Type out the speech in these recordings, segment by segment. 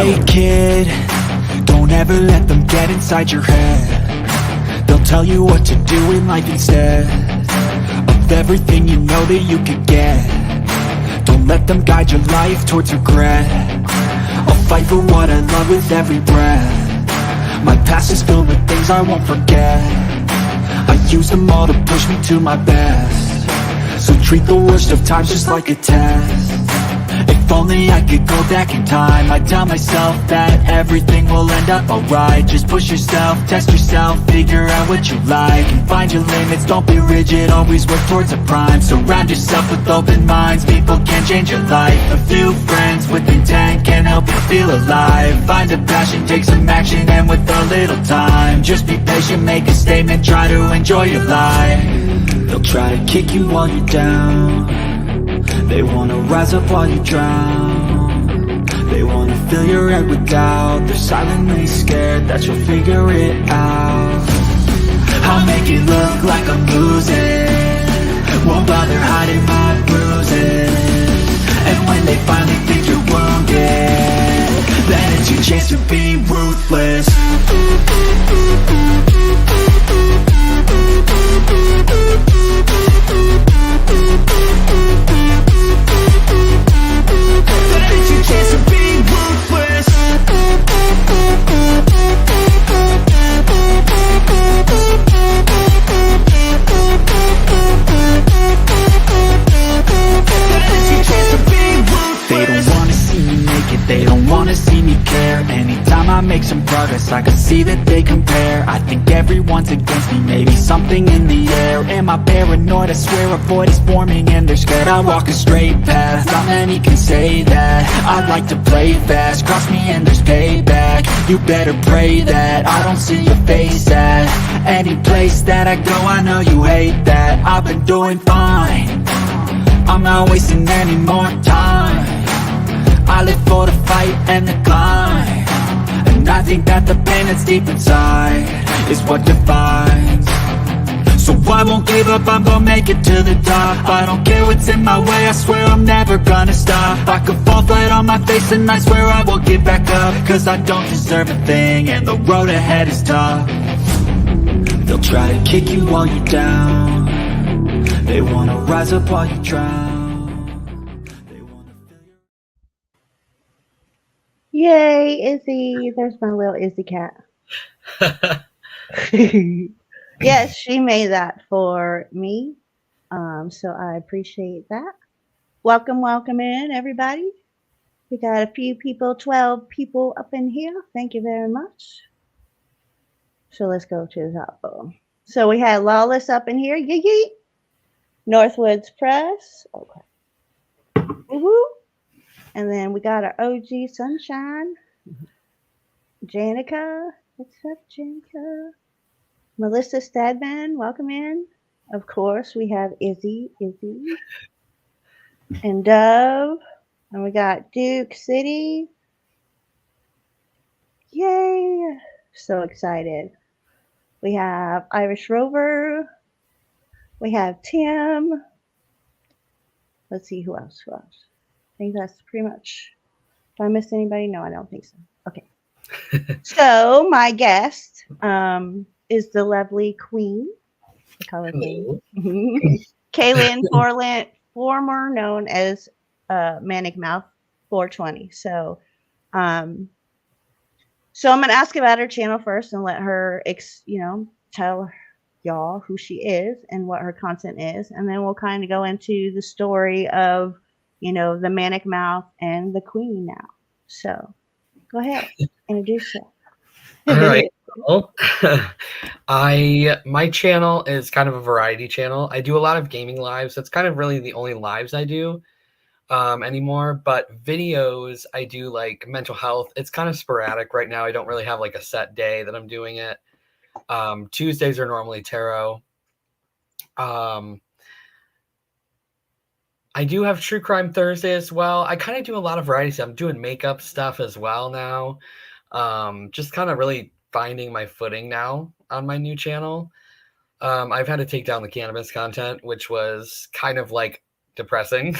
Hey kid, don't ever let them get inside your head. They'll tell you what to do in life instead of everything you know that you could get. Don't let them guide your life towards regret. I'll fight for what I love with every breath. My past is filled with things I won't forget. I use them all to push me to my best. So treat the worst of times just like a test. If only I could go back in time, I'd tell myself that everything will end up alright. Just push yourself, test yourself, figure out what you like, and find your limits, don't be rigid, always work towards a prime. Surround yourself with open minds, people can change your life. A few friends with intent can help you feel alive. Find a passion, take some action, and with a little time, just be patient, make a statement, try to enjoy your life. They'll try to kick you while you're down. They wanna rise up while you drown. They wanna fill your head with doubt. They're silently scared that you'll figure it out. I'll make it look like I'm losing, won't bother hiding my bruises. And when they finally think you're wounded, then it's your chance to be ruthless. They don't wanna see me care. Anytime I make some progress, I can see that they compare. I think everyone's against me, maybe something in the air. Am I paranoid? I swear a void is forming and they're scared. I walk a straight path, not many can say that. I like to play fast, cross me and there's payback. You better pray that I don't see your face at any place that I go. I know you hate that. I've been doing fine, I'm not wasting any more time. I live for the fight and the climb, and I think that the pain that's deep inside is what defines. So I won't give up, I'm gonna make it to the top. I don't care what's in my way, I swear I'm never gonna stop. I could fall flat on my face and I swear I will get back up, cause I don't deserve a thing and the road ahead is tough. They'll try to kick you while you're down. They wanna rise up while you drown. Yay, Izzy. There's my little Izzy cat. Yes, she made that for me. So I appreciate that. Welcome in, everybody. We got a few people, 12 people up in here. Thank you very much. So let's go to the top. So we had Lawless up in here. Yee yee. Northwoods Press. Okay. Woo-hoo. And then we got our OG Sunshine, Janica. What's up, Janica? Melissa Stadman, welcome in. Of course, we have Izzy, and Dove. And we got Duke City. Yay! So excited. We have Irish Rover. We have Tim. Let's see who else. I think that's pretty much. If I missed anybody? No, I don't think so. Okay. So my guest is the lovely Queen. I call her Queen. Kailyn, former known as Manic Mouth 420. So I'm gonna ask about her channel first and let her tell y'all who she is and what her content is, and then we'll kind of go into the story of the Manic Mouth and the Queen now. So go ahead, introduce yourself. All right. Well, my channel is kind of a variety channel. I do a lot of gaming lives. That's kind of really the only lives I do anymore. But videos, I do like mental health. It's kind of sporadic right now. I don't really have like a set day that I'm doing it. Tuesdays are normally tarot. I do have True Crime Thursday as well. I kind of do a lot of variety stuff. I'm doing makeup stuff as well now. Just kind of really finding my footing now on my new channel. I've had to take down the cannabis content, which was kind of like depressing.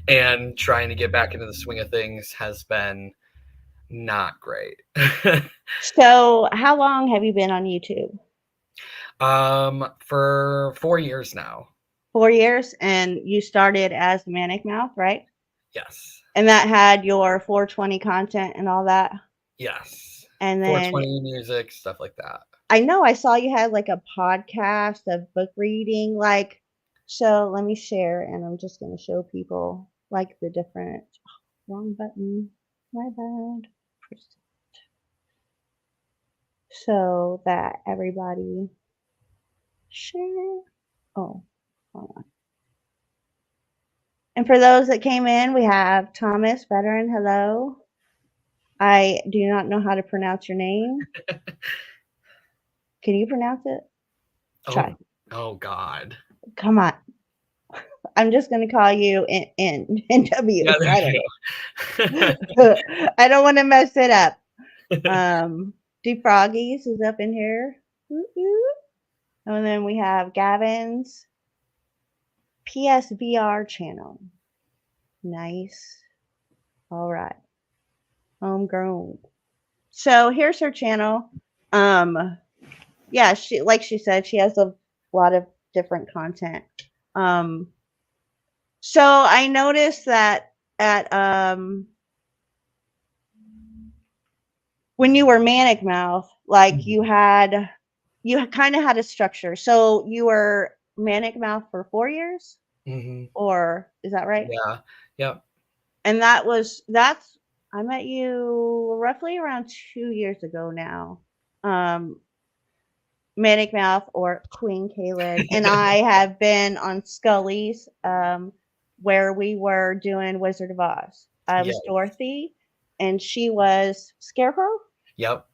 And trying to get back into the swing of things has been not great. So, how long have you been on YouTube? For 4 years now. 4 years, and you started as Manic Mouth, right? Yes. And that had your 420 content and all that. Yes. And then 420 music, stuff like that. I know I saw you had like a podcast of book reading, like, so let me share, and I'm just going to show people like the different, wrong button, my bad, so that everybody share. Oh, hold on. And for those that came in, we have Thomas, veteran, hello. I do not know how to pronounce your name. Can you pronounce it? Try. Oh God. Come on. I'm just going to call you NW. Yeah, I there don't you know. go. I don't want to mess it up. Froggies is up in here. And then we have Gavin's PSVR channel. Nice. All right. Homegrown. So here's her channel. Yeah, she said, she has a lot of different content. So I noticed that at when you were Manic Mouth, like you kind of had a structure. So you were Manic Mouth for 4 years, or is that right? Yeah. Yep. And I met you roughly around 2 years ago now. Manic Mouth or Queen Kailyn and I have been on Scully's, where we were doing Wizard of Oz. I was Dorothy, and she was Scarecrow. Yep.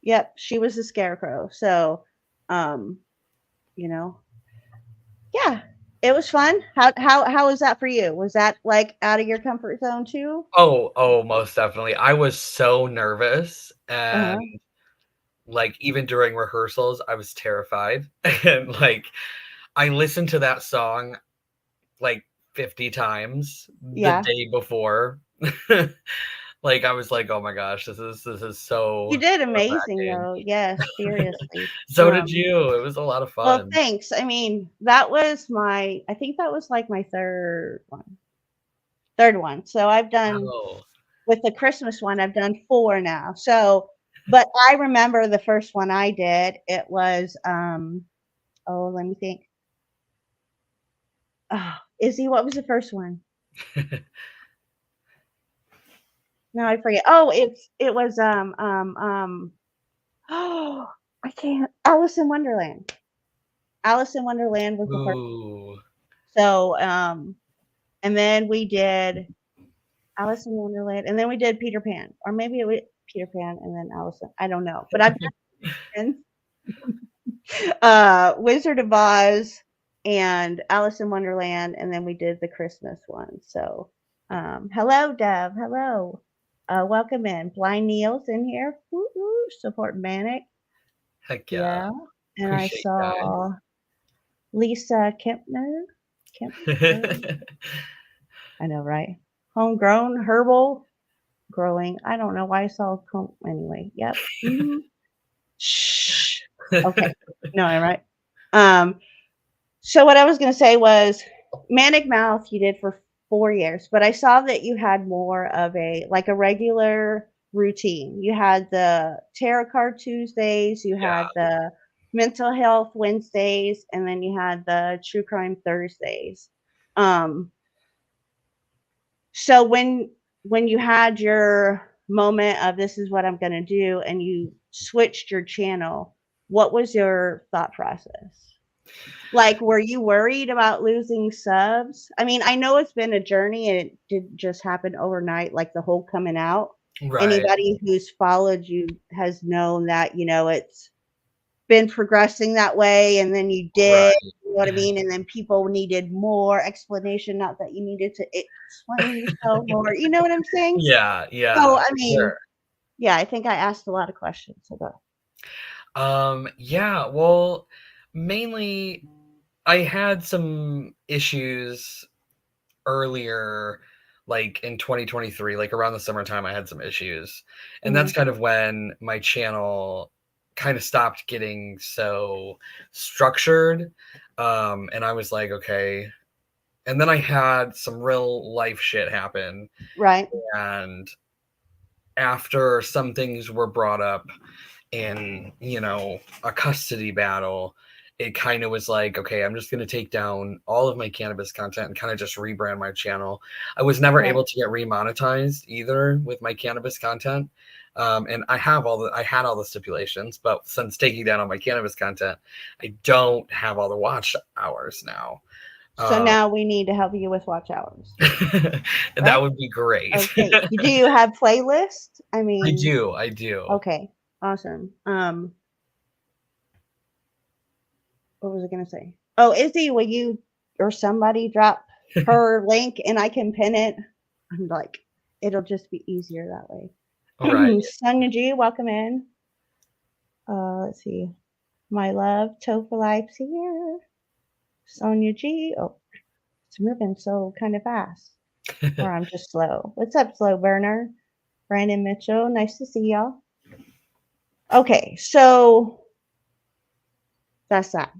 Yep, she was the Scarecrow. So, yeah, it was fun. How was that for you? Was that like out of your comfort zone too? Oh, most definitely. I was so nervous, and like even during rehearsals, I was terrified, and like I listened to that song like 50 times the day before. Like I was like, oh my gosh, this is so You did amazing nerve-wracking. though. Yes, seriously. So did you. It was a lot of Well, fun. thanks. I mean, I think that was like my third one. So I've done with the Christmas one, I've done 4 now. So, but I remember the first one I did, it was, let me think. Oh, Izzy, what was the first one? No, I forget. Oh, it was, oh, I can't. Alice in Wonderland. Alice in Wonderland was the first. So, and then we did Alice in Wonderland, and then we did Peter Pan, or maybe it was Peter Pan and then Alice. I don't know, but I've done Wizard of Oz and Alice in Wonderland, and then we did the Christmas one. So, hello, Dev. Hello. Welcome in. Blind Neil's in here. Woo-hoo, support Manic. Heck yeah. And I saw Lisa Kempner. I know, right? Homegrown, herbal, growing. I don't know why I saw anyway. Yep. Shh. Okay. No, I'm right. So what I was going to say was Manic Mouth you did for 4 years, but I saw that you had more of a regular routine. You had the Tarot Card Tuesdays, you had the Mental Health Wednesdays, and then you had the True Crime Thursdays. So when you had your moment of this is what I'm going to do, and you switched your channel, what was your thought process? Like, were you worried about losing subs? I mean, I know it's been a journey and it didn't just happen overnight, like the whole coming out. Right. Anybody who's followed you has known that, it's been progressing that way, and then you did, you know what I mean? And then people needed more explanation, not that you needed to explain yourself more. You know what I'm saying? Yeah. So, I mean, yeah, I think I asked a lot of questions. So yeah, well, mainly I had some issues earlier, like in 2023, like around the summertime, I had some issues. And Mhm. that's kind of when my channel kind of stopped getting so structured. And I was like, okay. And then I had some real life shit happen. Right. And after some things were brought up in, a custody battle, it kind of was like, okay, I'm just going to take down all of my cannabis content and kind of just rebrand my channel. I was never Right. able to get remonetized either with my cannabis content. And I had all the stipulations, but since taking down all my cannabis content, I don't have all the watch hours now. So now we need to help you with watch hours, That right? would be great. Okay. Do you have playlists? I I mean, do. I do. okay. Awesome. What was I gonna say? Oh, Izzy, will you or somebody drop her link and I can pin it? I'm like, it'll just be easier that way. All right. Sonia G, welcome in. Let's see. My love, Topher Life's here. Sonia G. Oh, it's moving so kind of fast. Or I'm just slow. What's up, slow burner? Brandon Mitchell, nice to see y'all. Okay, so that's that.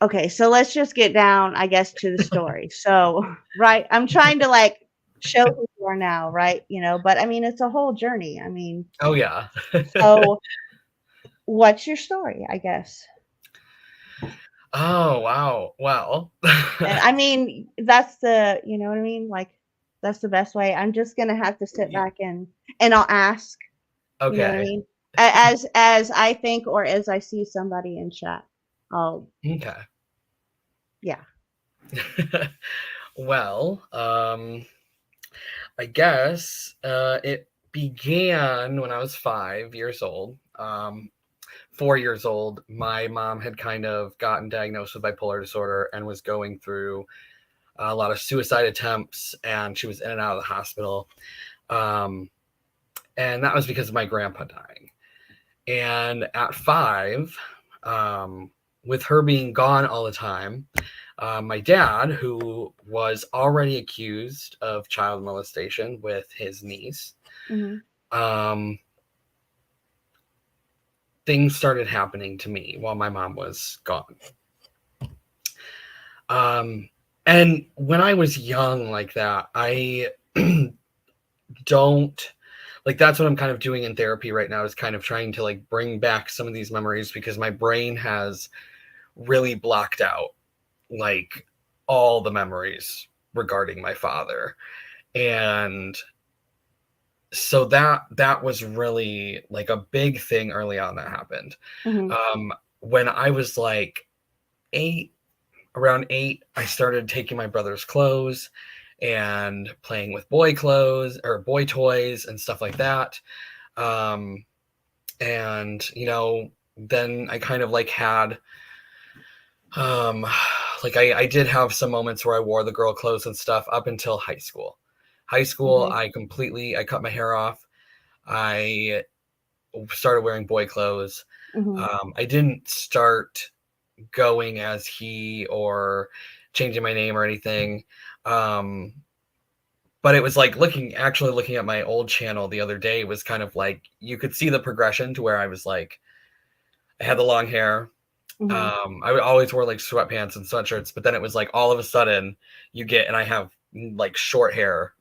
Okay, so let's just get down, I guess, to the story. So, right, I'm trying to like show who you are now, right? But I mean, it's a whole journey. I mean, Oh yeah. so what's your story, I guess? Oh wow. Well. And I mean, that's you know what I mean? Like, that's the best way. I'm just gonna have to sit back and I'll ask, you know what I Okay. mean? As I think or as I see somebody in chat. I'll, Okay. yeah. Well, I guess it began when I was 5 years old. 4 years old, my mom had kind of gotten diagnosed with bipolar disorder and was going through a lot of suicide attempts, and she was in and out of the hospital. And that was because of my grandpa dying. And at 5, with her being gone all the time, my dad, who was already accused of child molestation with his niece, Mhm. things started happening to me while my mom was gone. And when I was young like that, I don't like, that's what I'm kind of doing in therapy right now, is kind of trying to like bring back some of these memories, because my brain has really blocked out like all the memories regarding my father. And so that was really like a big thing early on that happened. Mhm. When I was like 8, around 8, I started taking my brother's clothes and playing with boy clothes or boy toys and stuff like that. And then I kind of like had like I did have some moments where I wore the girl clothes and stuff up until high school. High school, Okay. I cut my hair off. I started wearing boy clothes. Mhm. I didn't start going as he or changing my name or anything. But it was like looking at my old channel the other day, was kind of like you could see the progression to where I was like, I had the long hair. Mhm. I would always wear like sweatpants and sweatshirts, but then it was like all of a sudden and I have like short hair,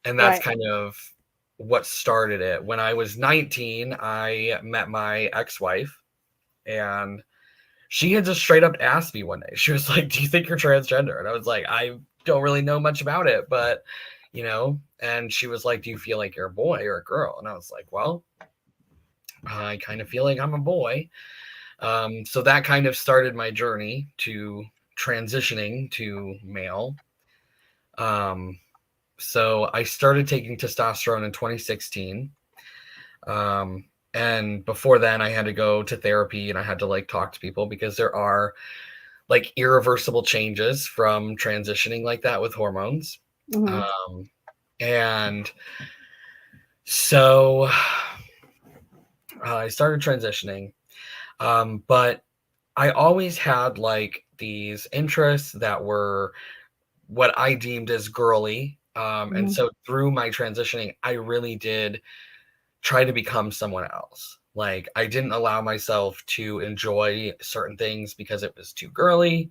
and that's Right. kind of what started it. When I was 19, I met my ex-wife, and she had just straight up asked me one day. She was like, "Do you think you're transgender?" And I was like, "I don't really know much about it, but and she was like, "Do you feel like you're a boy or a girl?" And I was like, "Well, I kind of feel like I'm a boy." So that kind of started my journey to transitioning to male. So I started taking testosterone in 2016. And before then, I had to go to therapy, and I had to like talk to people, because there are like irreversible changes from transitioning like that with hormones. Mhm. And so I started transitioning. But I always had like these interests that were what I deemed as girly. And Mhm. so through my transitioning, I really did try to become someone else. Like, I didn't allow myself to enjoy certain things because it was too girly,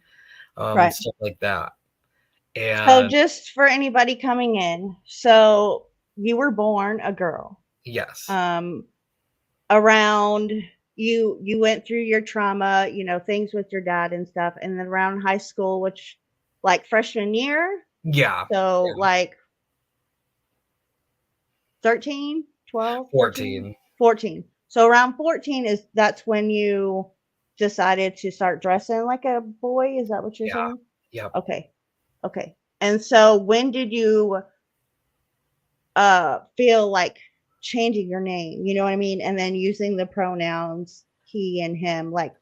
Right. stuff like that. So And just for anybody coming in, so you were born a girl. yes, Um, around you went through your trauma, things with your dad and stuff, and then around high school, which like freshman year, yeah, so yeah, like 13, 12, 13, 14, 14. So around 14 that's when you decided to start dressing like a boy. Is that what you're yeah, saying? yep. Okay. Okay. And so when did you feel like changing your name? You know what I mean? And then using the pronouns he and him, like,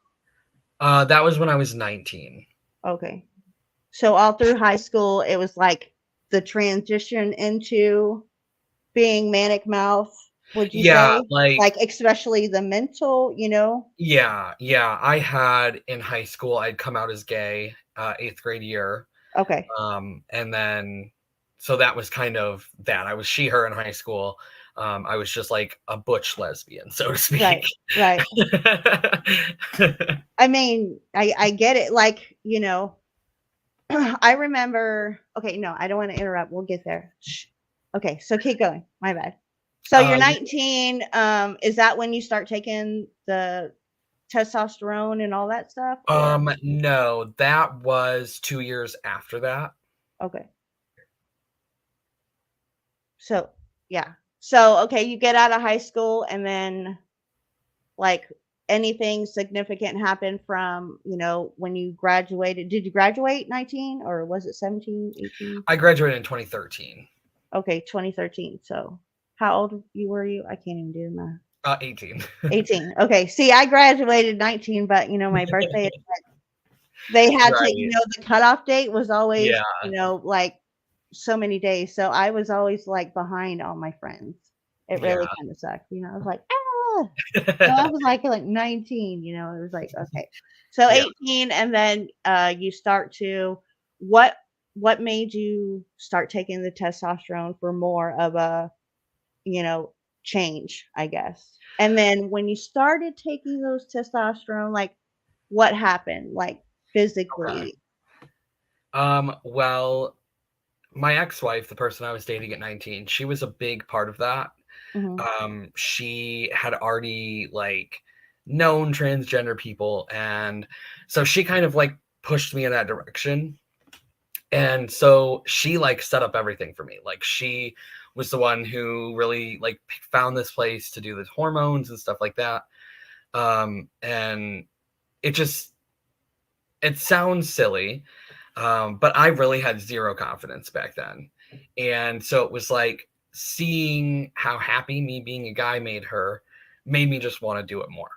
That was when I was 19. okay. So all through high school, it was like the transition into being Manic Mouth, would you Yeah, say? like, Like, especially the mental? yeah, yeah. I had in high school, I'd come out as gay, 8th grade year. Okay. And then, so that was kind of that. I was she, her in high school. I was just like a butch lesbian, so to speak. Right. Right. I mean, I get it. Like, I remember, okay, no, I don't want to interrupt. We'll get there. Shh. Okay, so keep going. My bad. So you're Yeah. 19. Is that when you start taking the testosterone and all that stuff? Or No, that was 2 years after that. okay. So yeah. So okay, you get out of high school and then like anything significant happen from, when you graduated. Did you graduate 19 or was it 17, 18? I graduated in 2013. Okay, 2013. So how old were you? I can't even do the math. 18. 18. Okay. See, I graduated 19, but my birthday, they had to, Right. the cutoff date was always, Yeah. like so many days. So I was always like behind all my friends. It Yeah. really kind of sucked. I was like, ah. So I was like 19, it was like, okay. So Yeah. 18, and then you start to what made you start taking the testosterone for more of a, you know, change, I guess. And then when you started taking those testosterone, like what happened, like Okay. physically? Well, my ex-wife, the person I was dating at 19, she was a big part of that. Mhm. She had already like known transgender people, and so she kind of like pushed me in that direction. And so she like set up everything for me. Like, she was the one who really like found this place to do the hormones and stuff like that. And it just, it sounds silly, but I really had zero confidence back then. And so it was like seeing how happy me being a guy made me just want to do it more.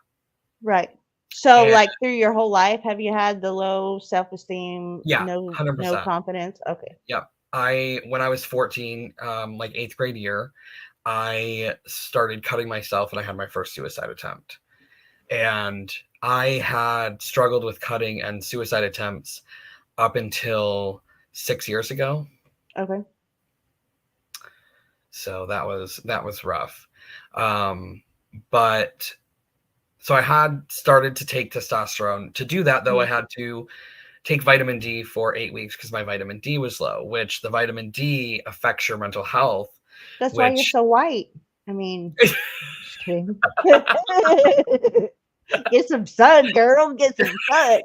Right. So And like through your whole life, have you had the low self-esteem, yeah, no 100%. confidence? Okay. Yep. When I was 14, like 8th grade year, I started cutting myself and I had my first suicide attempt. And I had struggled with cutting and suicide attempts up until 6 years ago. Okay. So that was rough. Um, but so I had started to take testosterone. To do that, though, I Mhm. had to take vitamin D for 8 weeks because my vitamin D was low, which the vitamin D affects your mental health, That's why you're which so white. I mean, just kidding. Get some sun, girl. Get some sun.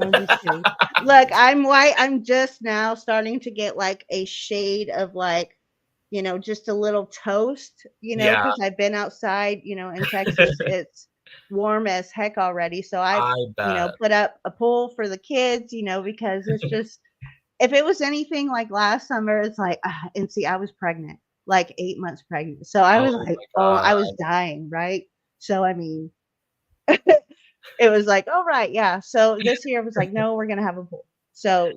I'm just kidding. Look, I'm white. I'm just now starting to get like a shade of like, just a little toast, yeah, because I've been outside, in Texas. It's warm as heck already. So I, I bet. put up a pool for the kids, because it's just, if it was anything like last summer, it's like, and see, I was pregnant, like 8 months pregnant. So I Oh was like, my oh, I was god. dying, right? So, I mean, it was like, "Oh, right, yeah." So this year was like, "No, we're gonna have a pool." So,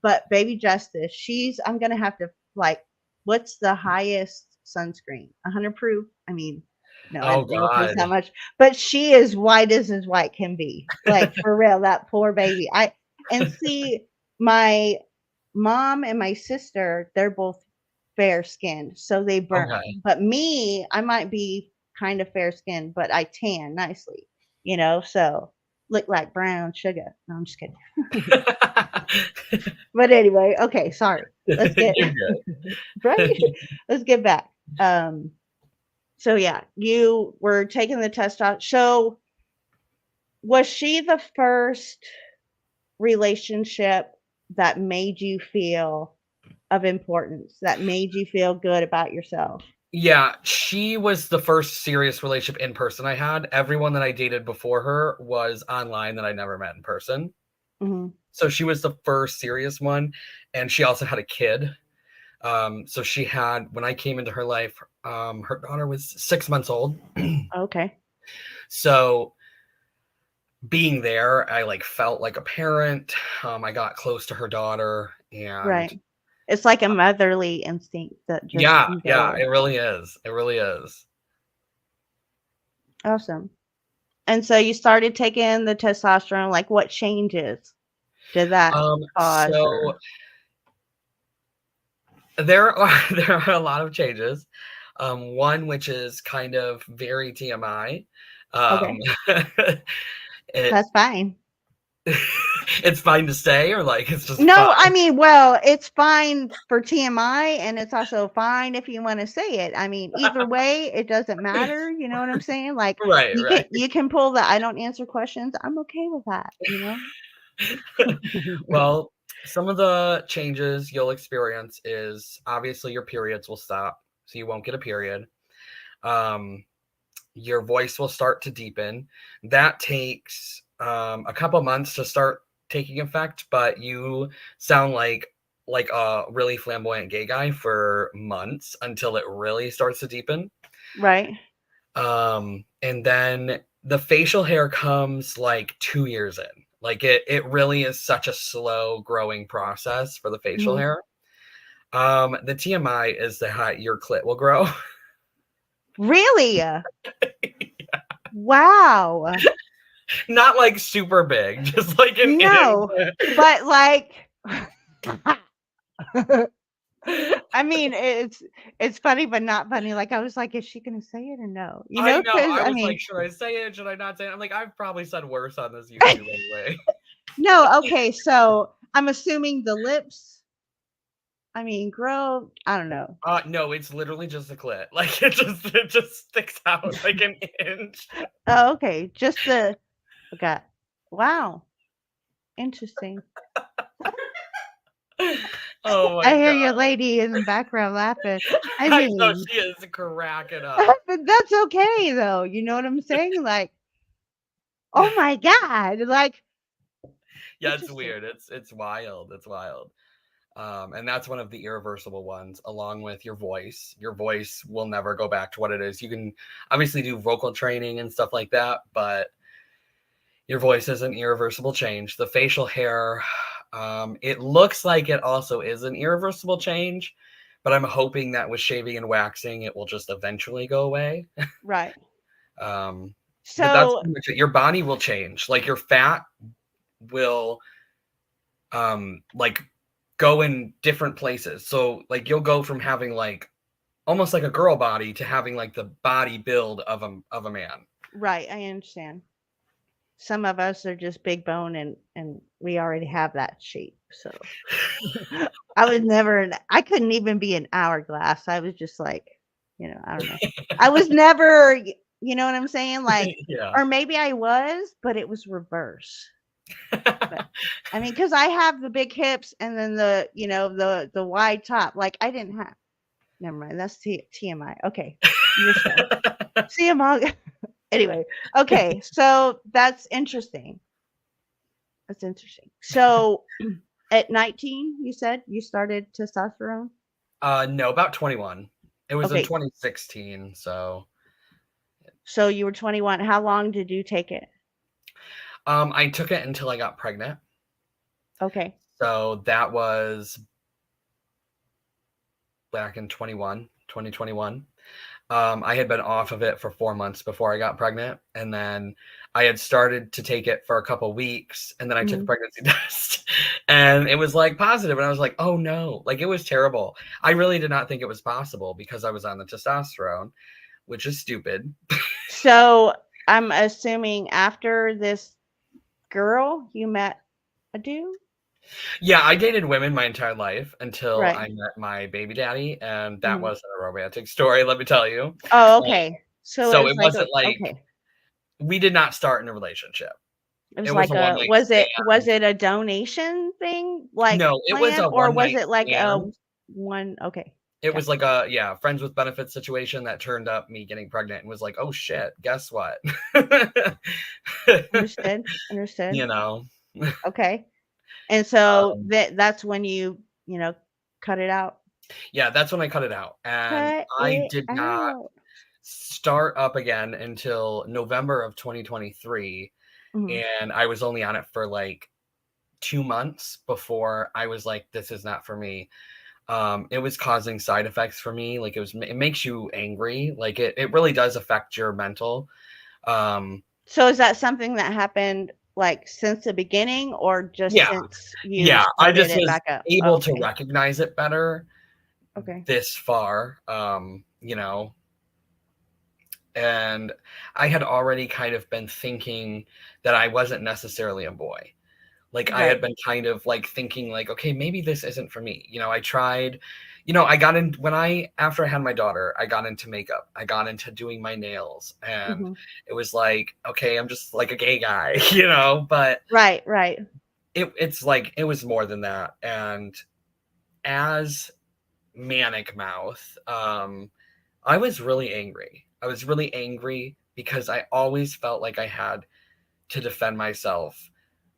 but baby Justice, I'm gonna have to like, what's the highest sunscreen? 100 proof? I mean, no, I Oh don't know if it's god. that much, but she is white as white can be. Like for real, that poor baby. And see, my mom and my sister, they're both fair skinned, so they burn. Okay. But me, I might be kind of fair skinned, but I tan nicely, so look like brown sugar. No, I'm just kidding. But anyway, okay, sorry. Let's get You're good. right. Let's get back. So yeah, you were taking the testosterone. So was she the first relationship that made you feel of importance, that made you feel good about yourself? Yeah, she was the first serious relationship in person I had. Everyone that I dated before her was online that I never met in person. Mhm. So she was the first serious one, and she also had a kid. So she had, when I came into her life, her daughter was 6 months old. Okay. So being there, I like felt like a parent. I got close to her daughter, and Right. It's like a motherly instinct that just yeah, can yeah, go. it really is. It really is. Awesome. And so you started taking the testosterone, like what changes did that cause So or there are there are a lot of changes. One which is kind of very TMI. Um, okay, it that's fine. it's fine to say, or like it's just No, I fine. mean, well, it's fine for TMI and it's also fine if you want to say it. I mean, either way, it doesn't matter, you know what I'm saying? Like Right, right. you can pull the I don't answer questions. I'm okay with that. Well, some of the changes you'll experience is obviously your periods will stop, so you won't get a period. Um, your voice will start to deepen. That takes a couple months to start taking effect, but you sound like a really flamboyant gay guy for months until it really starts to deepen. Right. And then the facial hair comes like 2 years in. Like it really is such a slow growing process for the facial Mhm. hair. The TMI is that your clit will grow. Really? Wow. Not like super big, just like an No, inch. but like I mean, it's funny, but not funny. Like I was like, is she gonna say it or no? I know. Because I I was like, mean, should I say it? Should I not say it? I'm like, I've probably said worse on this YouTube anyway. no. Okay, so I'm assuming the lips. I mean, grow. I don't know. No, it's literally just a clit. Like it just sticks out like an inch. Oh, okay, just the. Okay. Wow, interesting. Oh I my hear god. your lady in the background laughing. I I know mean, she is cracking up. but that's okay though. You know what I'm saying? Like, oh my god, like Yeah, it's interesting. weird. It's wild. It's wild. And that's one of the irreversible ones, along with your voice. Your voice will never go back to what it is. You can obviously do vocal training and stuff like that, but your voice is an irreversible change. The facial hair, it looks like it also is an irreversible change, but I'm hoping that with shaving and waxing, it will just eventually go away. Right. um, but that's So pretty much it. Your body will change. Like your fat will like go in different places. So like you'll go from having like almost like a girl body to having like the body build of a man. right, I understand. Some of us are just big bone and we already have that shape. So I was never I couldn't even be an hourglass. I was just like, I don't know. I was never, you know what I'm saying? Like, Yeah. or maybe I was, but it was reverse. But I mean, because I have the big hips and then the wide top. Like I didn't have. Never mind. That's TMI. Okay, your show. TMI. Anyway, okay. So that's interesting. That's interesting. So at 19, you said you started testosterone. No, about 21. It was in Okay, 2016, so so you were 21. How long did you take it? I took it until I got pregnant. Okay. So that was back in 2021. I had been off of it for 4 months before I got pregnant, and then I had started to take it for a couple weeks, and then I took a Mhm. pregnancy test, and it was like positive, and I was like, oh no, like it was terrible. I really did not think it was possible because I was on the testosterone, which is stupid. So I'm assuming after this girl, you met a dude? Yeah, I dated women my entire life until Right. I met my baby daddy, and that Mhm. wasn't a romantic story, let me tell you. Oh, Uh, okay. So it so was it like a wasn't like okay. we did not start in a relationship. It It was was like a one a night was stand. it a donation thing, like, No, it was plan, a or one was night it like a stand. one okay, It was gotcha. like a yeah, friends with benefits situation that turned up me getting pregnant and was like, "Oh shit, guess what?" Understood, understood. You know? Okay. And so Um, that's when you know, cut it out? yeah, that's when I cut it out, and Cut I it did not out. start up again until November of 2023, Mhm. and I was only on it for, like, 2 months before I was like, "This is not for me." It was causing side effects for me, like, it makes you angry, like, it really does affect your mental. Um, So is that something that happened, like, since the beginning or just yeah, since you yeah, I started just it was back up? able to Okay, recognize it better okay. this far, and I had already kind of been thinking that I wasn't necessarily a boy. Like, I had Right. been kind of, like, thinking, like, "Okay, maybe this isn't for me." I tried I got in when I after I had my daughter, I got into makeup. I got into doing my nails, and Mhm. it was like, "Okay, I'm just like a gay guy," but Right, right. it's like it was more than that, and as Manic Mouth, I was really angry. I was really angry because I always felt like I had to defend myself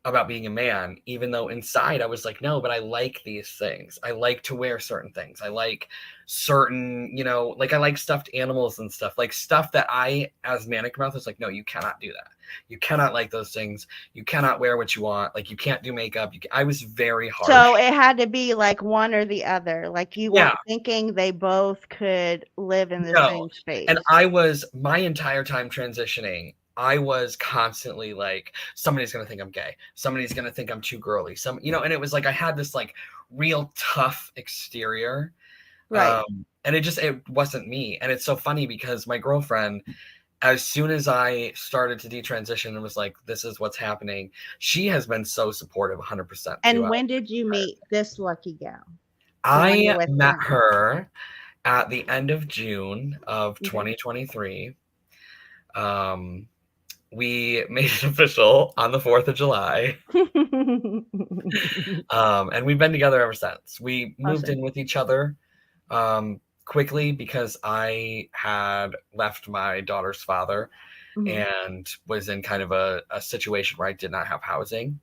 about being a man, even though inside I was like, no, but I like these things. I like to wear certain things. I like certain, like I like stuffed animals and stuff, like stuff that I, as Manic Mouth, was like, no, you cannot do that. You cannot like those things. You cannot wear what you want. Like, you can't do makeup. I was very So harsh. it had to be, like, one or the other, like, you Yeah, weren't thinking they both could live in the no. same And space. I was my entire time transitioning, I was constantly like, somebody's gonna think I'm gay. Somebody's gonna think I'm too girly. And it was like I had this like real tough exterior. Right. And it wasn't me. And it's so funny because my girlfriend, as soon as I started to detransition and was like, this is what's happening, she has been so supportive 100% And throughout. when did you meet this lucky gal? The one you're I with met now? her at the end of June of Okay. 2023. Um, we made it official on the 4th of July. And we've been together ever since. We moved Awesome. in with each other quickly because I had left my daughter's father Mhm. and was in kind of a situation where I did not have housing.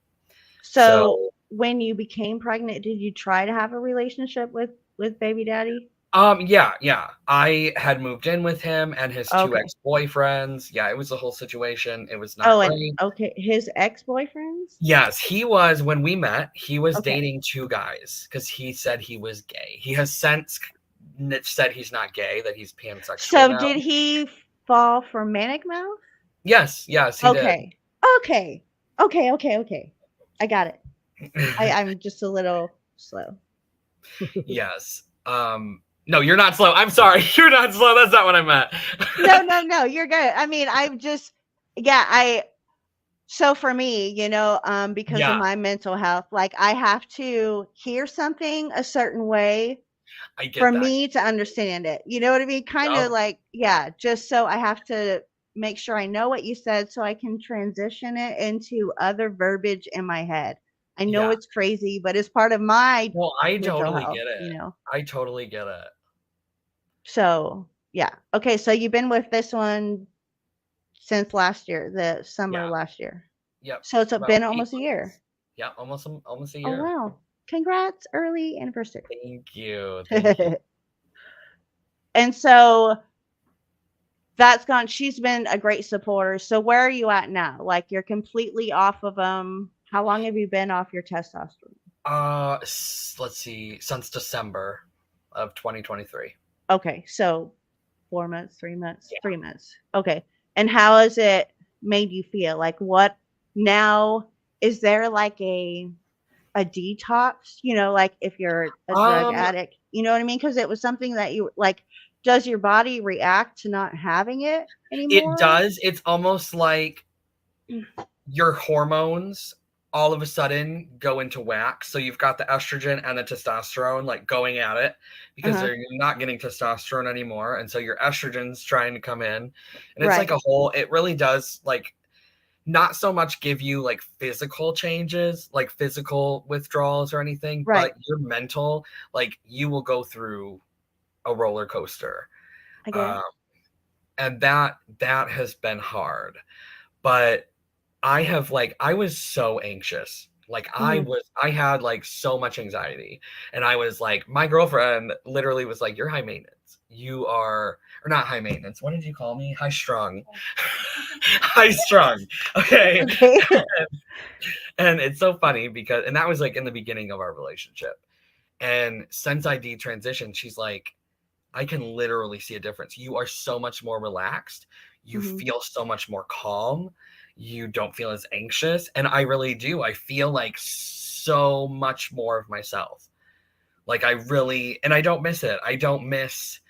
So, So when you became pregnant, did you try to have a relationship with baby daddy? yeah, yeah. I had moved in with him and his two Okay. ex-boyfriends. Yeah, it was a whole situation. It was not Oh, and great. okay, his ex-boyfriends? Yes, he was when we met, he was Okay. dating 2 guys because he said he was gay. He has since said he's not gay, that he's pansexual So, now. did he fall for Manic Mouth? Yes, yes, he did. Okay. Okay. Okay, okay, okay. I got it. I'm just a little slow. Yes. No, you're not slow. I'm sorry. You're not slow. That's not what I meant. No, no, no, you're good. I mean, I'm just yeah, I so for me, because of Yeah, my mental health, like, I have to hear something a certain way I for get that. me to understand it. You know what I mean? Kinda Yup. like yeah, just so I have to make sure I know what you said so I can transition it into other verbiage in my head. I know Yeah. it's crazy, but it's part of my Well, I mental totally health, get it. I totally get it. So, yeah. Okay, so you've been with this one since last year, the summer Yeah. last year. Yep. So it's About been 8 almost a year. months. Yeah, almost a Oh, year. wow. Congrats, early anniversary. Thank you. Thank you. And so that's gone she's been a great supporter. So where are you at now? Like, you're completely off of them. How long have you been off your testosterone? Let's see, since December of 2023. Okay, so 4 months, 3 months, Yeah. 3 months. Okay. And how is it? made you feel? Like, what now? Is there like a detox, like if you're a drug Um, addict, you know what I mean? Because it was something that you like, does your body react to not having it it anymore? does. It's almost like your hormones all of a sudden go into whack. So you've got the estrogen and the testosterone like going at it because Uh-huh. you're not getting testosterone anymore. And so your estrogen's trying to come in. And it's like Right. a whole, it really does like not so much give you like physical changes, like physical withdrawals or anything, but Right. your mental, like you will go through a roller coaster. I get Um, it. and that has been hard. But I was so anxious. Like Mhm. I had like so much anxiety. And I was like, my girlfriend literally was like, you're high maintenance. You are, or not high maintenance. What did you call me? High strung. High strung. Okay. Okay. And it's so funny because, and that was like in the beginning of our relationship. And since I detransitioned, she's like, I can literally see a difference. You are so much more relaxed. You Mhm. feel so much more calm. You don't feel as anxious. And I really do. I feel like so much more of myself. Like I really, and I don't miss it. I don't miss,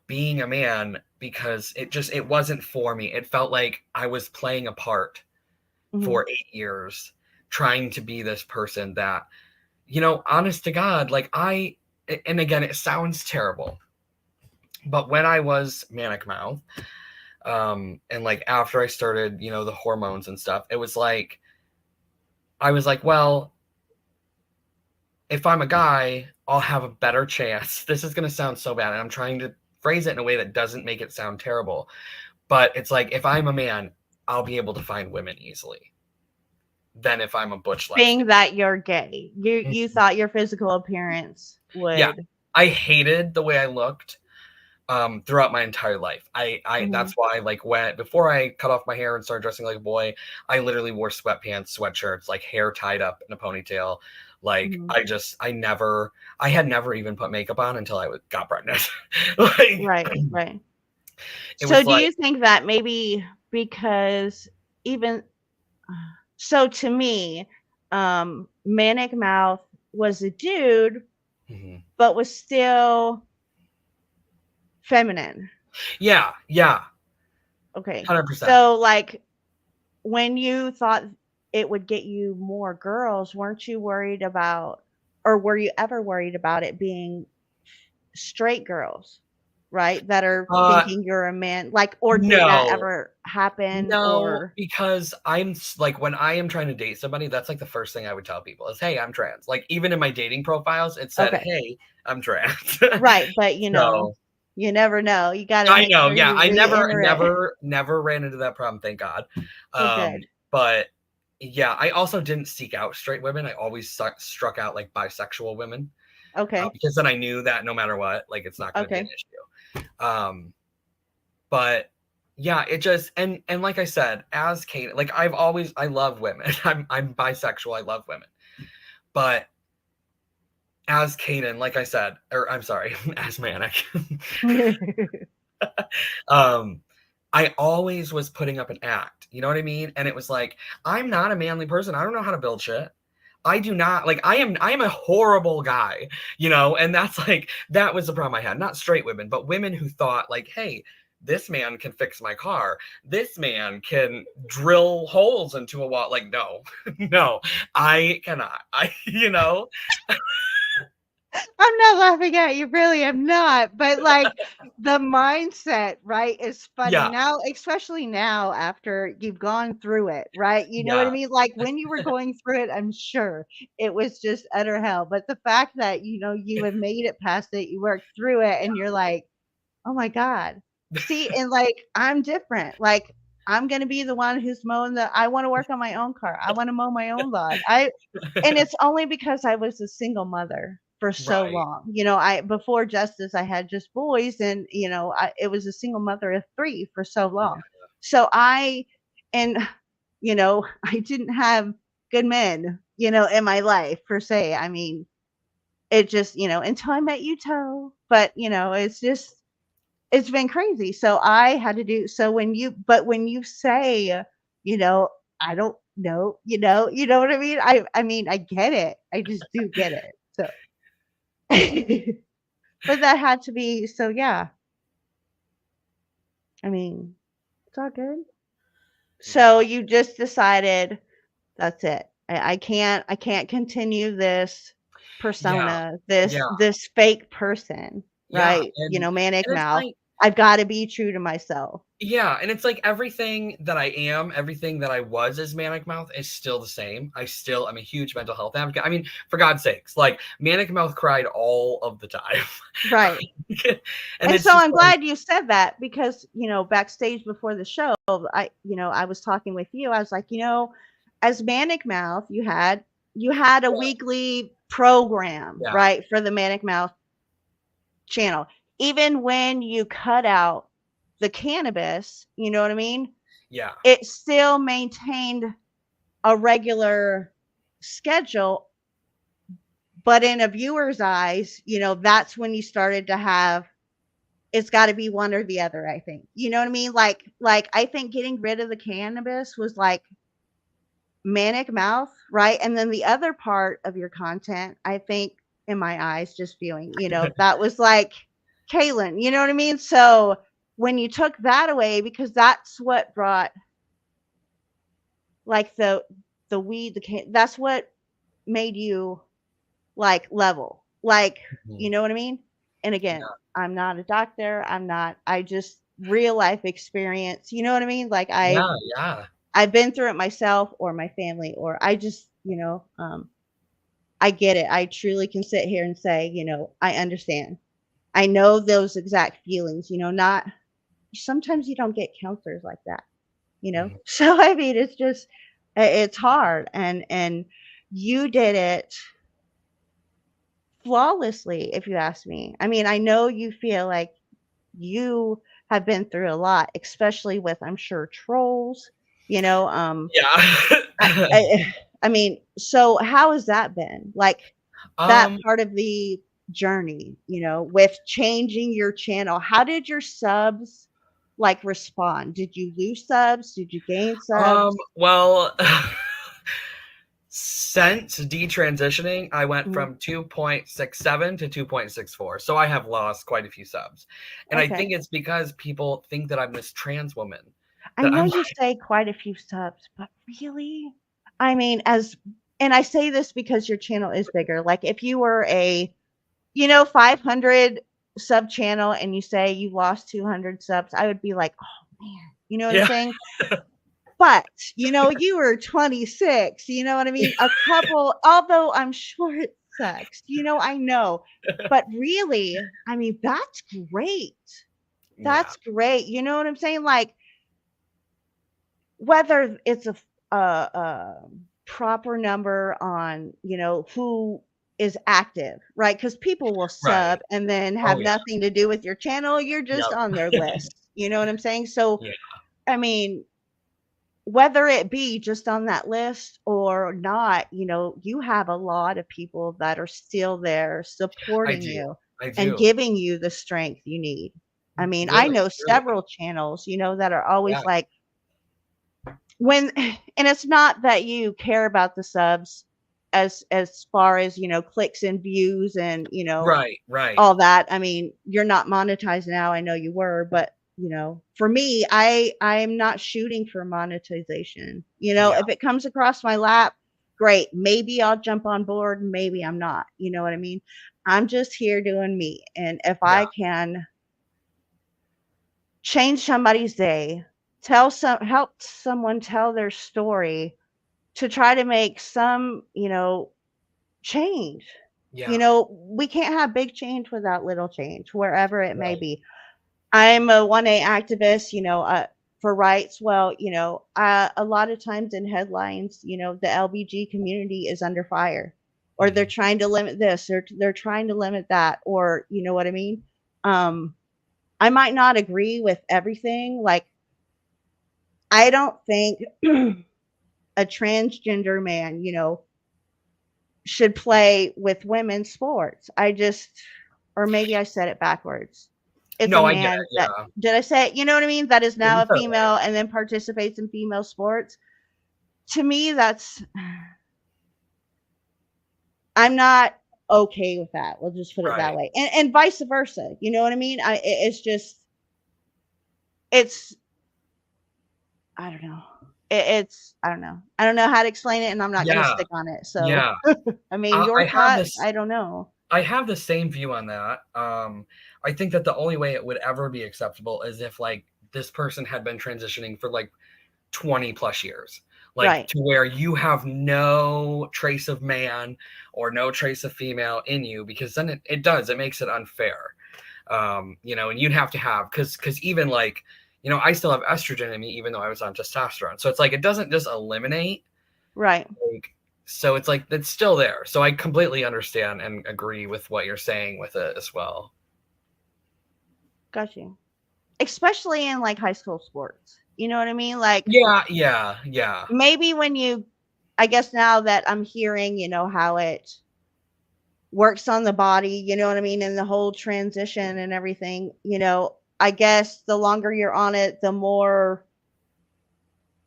being a man because it wasn't for me. It felt like I was playing a part Mhm. for 8 years, trying to be this person that, honest to God, like and again, it sounds terrible, but when I was Manic Mouth, and like after I started, the hormones and stuff, it was like, I was like, well, if I'm a guy, I'll have a better chance. This is going to sound so bad. And I'm trying to phrase it in a way that doesn't make it sound terrible. But it's like, if I'm a man, I'll be able to find women easily than if I'm a butch lesbian. Being that you're gay, you Mhm. thought your physical appearance Yeah. would. I hated the way I looked throughout my entire life. Mhm. That's why like when before I cut off my hair and started dressing like a boy, I literally wore sweatpants, sweatshirts, like hair tied up in a ponytail. Like Mhm. I had never even put makeup on until got pregnant. Like Right, right. it So was do like, you think that maybe because even so to me, Manic Mouth was a dude, mhm. but was still feminine. Yeah, yeah, Okay. 100%. So like when you thought it would get you more girls, weren't you worried about, or were you ever worried about it being straight girls, right? That are Uh thinking you're a man, like, or did that no. ever happen No, or because like when I am trying to date somebody, that's like the first thing I would tell people is, "Hey, I'm trans." Like even in my dating profiles, it said, okay. "Hey, I'm trans." Right, but So you never know. You gotta I make know, sure yeah, you I never, reiterate. never, never ran into that problem, thank God. Well, Um, good. but yeah, I also didn't seek out straight women. I always struck out like bisexual women Okay. because then I knew that no matter what, like it's not going to be an Okay. issue. But yeah, it just and like I said, as Kate, like I love women. I'm bisexual. I love women. But as Kaden, like I said, or I'm sorry, as Manic, um, I always was putting up an act. You know what I mean? And it was like, I'm not a manly person. I don't know how to build shit. I do not like I am a horrible guy, and that's like that was the problem I had. Not straight women, but women who thought like, hey, this man can fix my car. This man can drill holes into a wall. Like, no, no, I cannot. I'm not laughing at you, really, I'm not, but, like, the mindset, right, is funny Yeah, now, especially now after you've gone through it, right? You know what I yeah, mean? Like, when you were going through it, I'm sure it was just utter hell, but the fact that, you have made it past it, you worked through it, and you're like, "Oh my god." See, and, like, I'm different, like, I'm gonna be the one who's mowing the I wanna work on my own car, I wanna mow my own lawn, and it's only because I was a single mother for so right. long. I before Justice, I had just boys, and, it was a single mother of 3 for so long. So and, I didn't have good men, in my life per se. I mean, it just, until I met you, Toe, but, it's just it's been crazy. So I had to do so when you say, you know, I don't know, you know what I mean? I mean, I get it. I just do get it. So but that had to be so yeah. I mean, it's all good. So Yeah. you just decided that's it. I can't continue this Yeah. persona, Yeah. this fake person, Yeah. right? You know, manic And it's mouth. like, I've got to be true to myself. yeah, and it's like everything that I am, everything that I was as Manic Mouth is still the same. I'm a huge mental health advocate. I mean, for God's sakes, like Manic Mouth cried all of the time. Right. And And it's so just I'm like, glad you said that because, backstage before the show, I was talking with you. I was like, as Manic Mouth, you had a weekly program, yeah, right, for the Manic Mouth channel. Even when you cut out the cannabis, you know what I mean? yeah, It still maintained a regular schedule, but in a viewer's eyes, that's when you started to have it's got to be one or the other, I think. You know what I mean? Like I think getting rid of the cannabis was like manic mouth, right? And then the other part of your content, I think in my eyes just viewing, that was like Kailyn, you know what I mean? So when you took that away because that's what brought like the weed, that's what made you like level. Like, you mhm, know what I mean? And again, yeah, I'm not a doctor. I just real life experience. You know what I mean? Like yeah, yeah, I've been through it myself or my family or I just, I get it. I truly can sit here and say, I understand. I know those exact feelings, not sometimes you don't get counselors like that. mhm, So I mean, it's just it's hard and you did it flawlessly, if you ask me. I mean, I know you feel like you have been through a lot, especially with, I'm sure, trolls. You know, I, yeah. I, I mean, so how has that been? Like that um, part of the journey, with changing your channel. How did your subs like respond? Did you lose subs? Did you gain subs? well, since detransitioning, I went Mhm. from 2.67 to 2.64. So I have lost quite a few subs. And I Okay. think it's because people think that I'm this trans woman. I That know I'm you like, say quite a few subs, but really? I mean, and I say this because your channel is bigger. Like if you were a, 500 sub channel and you say you lost 200 subs, I would be like, oh man, you know what I'm yeah, saying? But, you were 26, you know what I mean? A couple, although I'm sure it sucks, I know. But really, I mean, that's great. yeah, That's great. You know what I'm saying? Like, whether it's a proper number on who is active, right? Because people will right. sub and then have Oh, yeah, nothing to do with your channel. You're just on their yep. list. You know what I'm saying? So Yeah, I mean, whether it be just on that list or not, you have a lot of people that are still there I supporting do. you I and do. giving you the strength you need. I mean, I Really, know really. several channels, that are Yeah, always like, when and it's not that you care about the subs as far as clicks and views and right, right. all that. I mean, you're not monetized now. I know you were, but for me, I'm not shooting for monetization. Yeah, If it comes across my lap, great, maybe I'll jump on board, maybe I'm not. You know what I mean? I'm just here doing me, and if yeah, I can change somebody's day, help someone tell their story to try to make some, change. yeah, We can't have big change without little change, wherever it may right. be. I'm a 1A activist, for rights. Well, a lot of times in headlines, the LBG community is under fire, or they're Mhm. trying to limit this, or they're trying to limit that, or you know what I mean. Um, I might not agree with everything. Like, I don't think a transgender man, should play with women's sports. Or maybe I said it backwards. It's a No, I get man it. that, Yeah. did I say it? You know what I mean? That is Yeah, now you a said it right. female and then participates in female sports. To me, I'm not okay with that. We'll just put it that Right. way. And vice versa. You know what I mean? It's just, it's, I don't know. I don't know. I don't know how to explain it, and I'm not going to Yeah. stick on it. So, Yeah. I mean, your I have thoughts, this I don't know. I have the same view on that. I think that the only way it would ever be acceptable is if like this person had been transitioning for like 20 plus years, like Right. to where you have no trace of man or no trace of female in you, because then it makes it unfair. And you'd have to have, because even like, I still have estrogen in me, even though I was on testosterone. So it's like, it doesn't just eliminate, Right. like, so it's like, it's still there. So I completely understand and agree with what you're saying with it as well. Got you. Especially in like high school sports. You know what I mean? Like Yeah. maybe I guess now that I'm hearing, how it works on the body, you know what I mean? And the whole transition and everything, I guess the longer you're on it, the more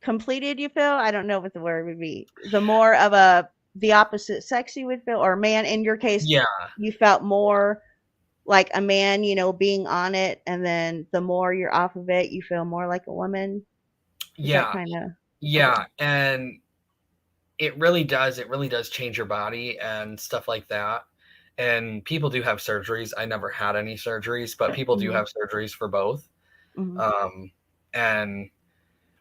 completed you feel. I don't know what the word would be. The more of the opposite sex you would feel, or man, in your case, Yeah. you felt more like a man, being on it. And then the more you're off of it, you feel more like a woman. Is that Yeah. kind of okay? Yeah. And it really does change your body and stuff like that. And people do have surgeries. I never had any surgeries, but people do Hmm. have surgeries for both. Hmm. And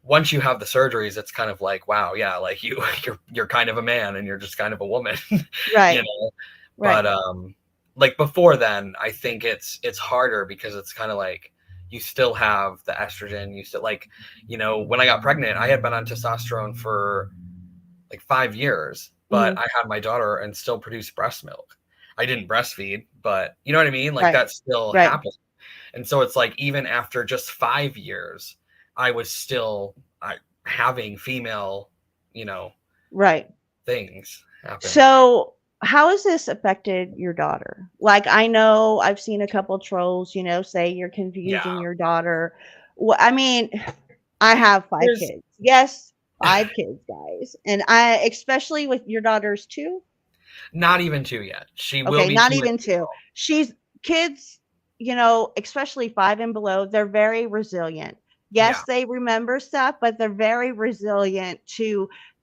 once you have the surgeries, it's kind of like, wow, yeah, like you're kind of a man and you're just kind of a woman, you Right. know. Right. But like before then, I think it's harder because it's kind of like you still have the estrogen. You still like, when I got pregnant, I had been on testosterone for like 5 years, Hmm. but I had my daughter and still produced breast milk. I didn't breastfeed, but you know what I mean? Like Right. that still Right. happened. And so it's like even after just 5 years, I was still having female, you know, Right. things happen. So, how has this affected your daughter? Like, I know I've seen a couple trolls, say you're confusing Yeah. your daughter. Well, I mean, I have 5 There's kids. Yes, 5 kids, guys. And especially with your daughter's 2. not even 2 yet. She will Okay, be not 2 in even 2. April. She's kids, especially 5 and below, they're very resilient. Yeah. Yes, they remember stuff, but they're very resilient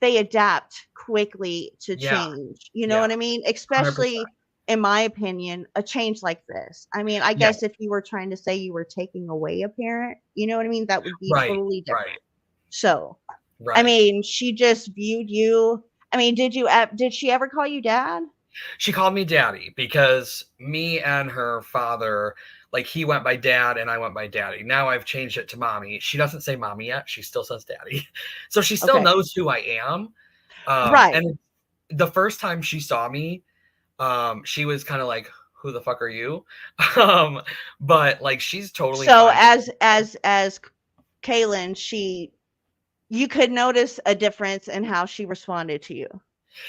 they adapt quickly to Yeah. change. You know Yeah. what I mean? 100%. Especially in my opinion, a change like this. I mean, I Yeah. guess if you were trying to say you were taking away a parent, you know what I mean? That would be Right. totally Right. different. So, I Right. mean, she just viewed you. I mean, did she ever call you dad? She called me daddy because me and her father, like he went by dad and I went by daddy. Now I've changed it to mommy. She doesn't say mommy yet. She still says daddy. So she still Okay. knows who I am. Right. And the first time she saw me, she was kind of like, who the fuck are you? Um, but like she's totally So fine. as Kailyn, you could notice a difference in how she responded to you.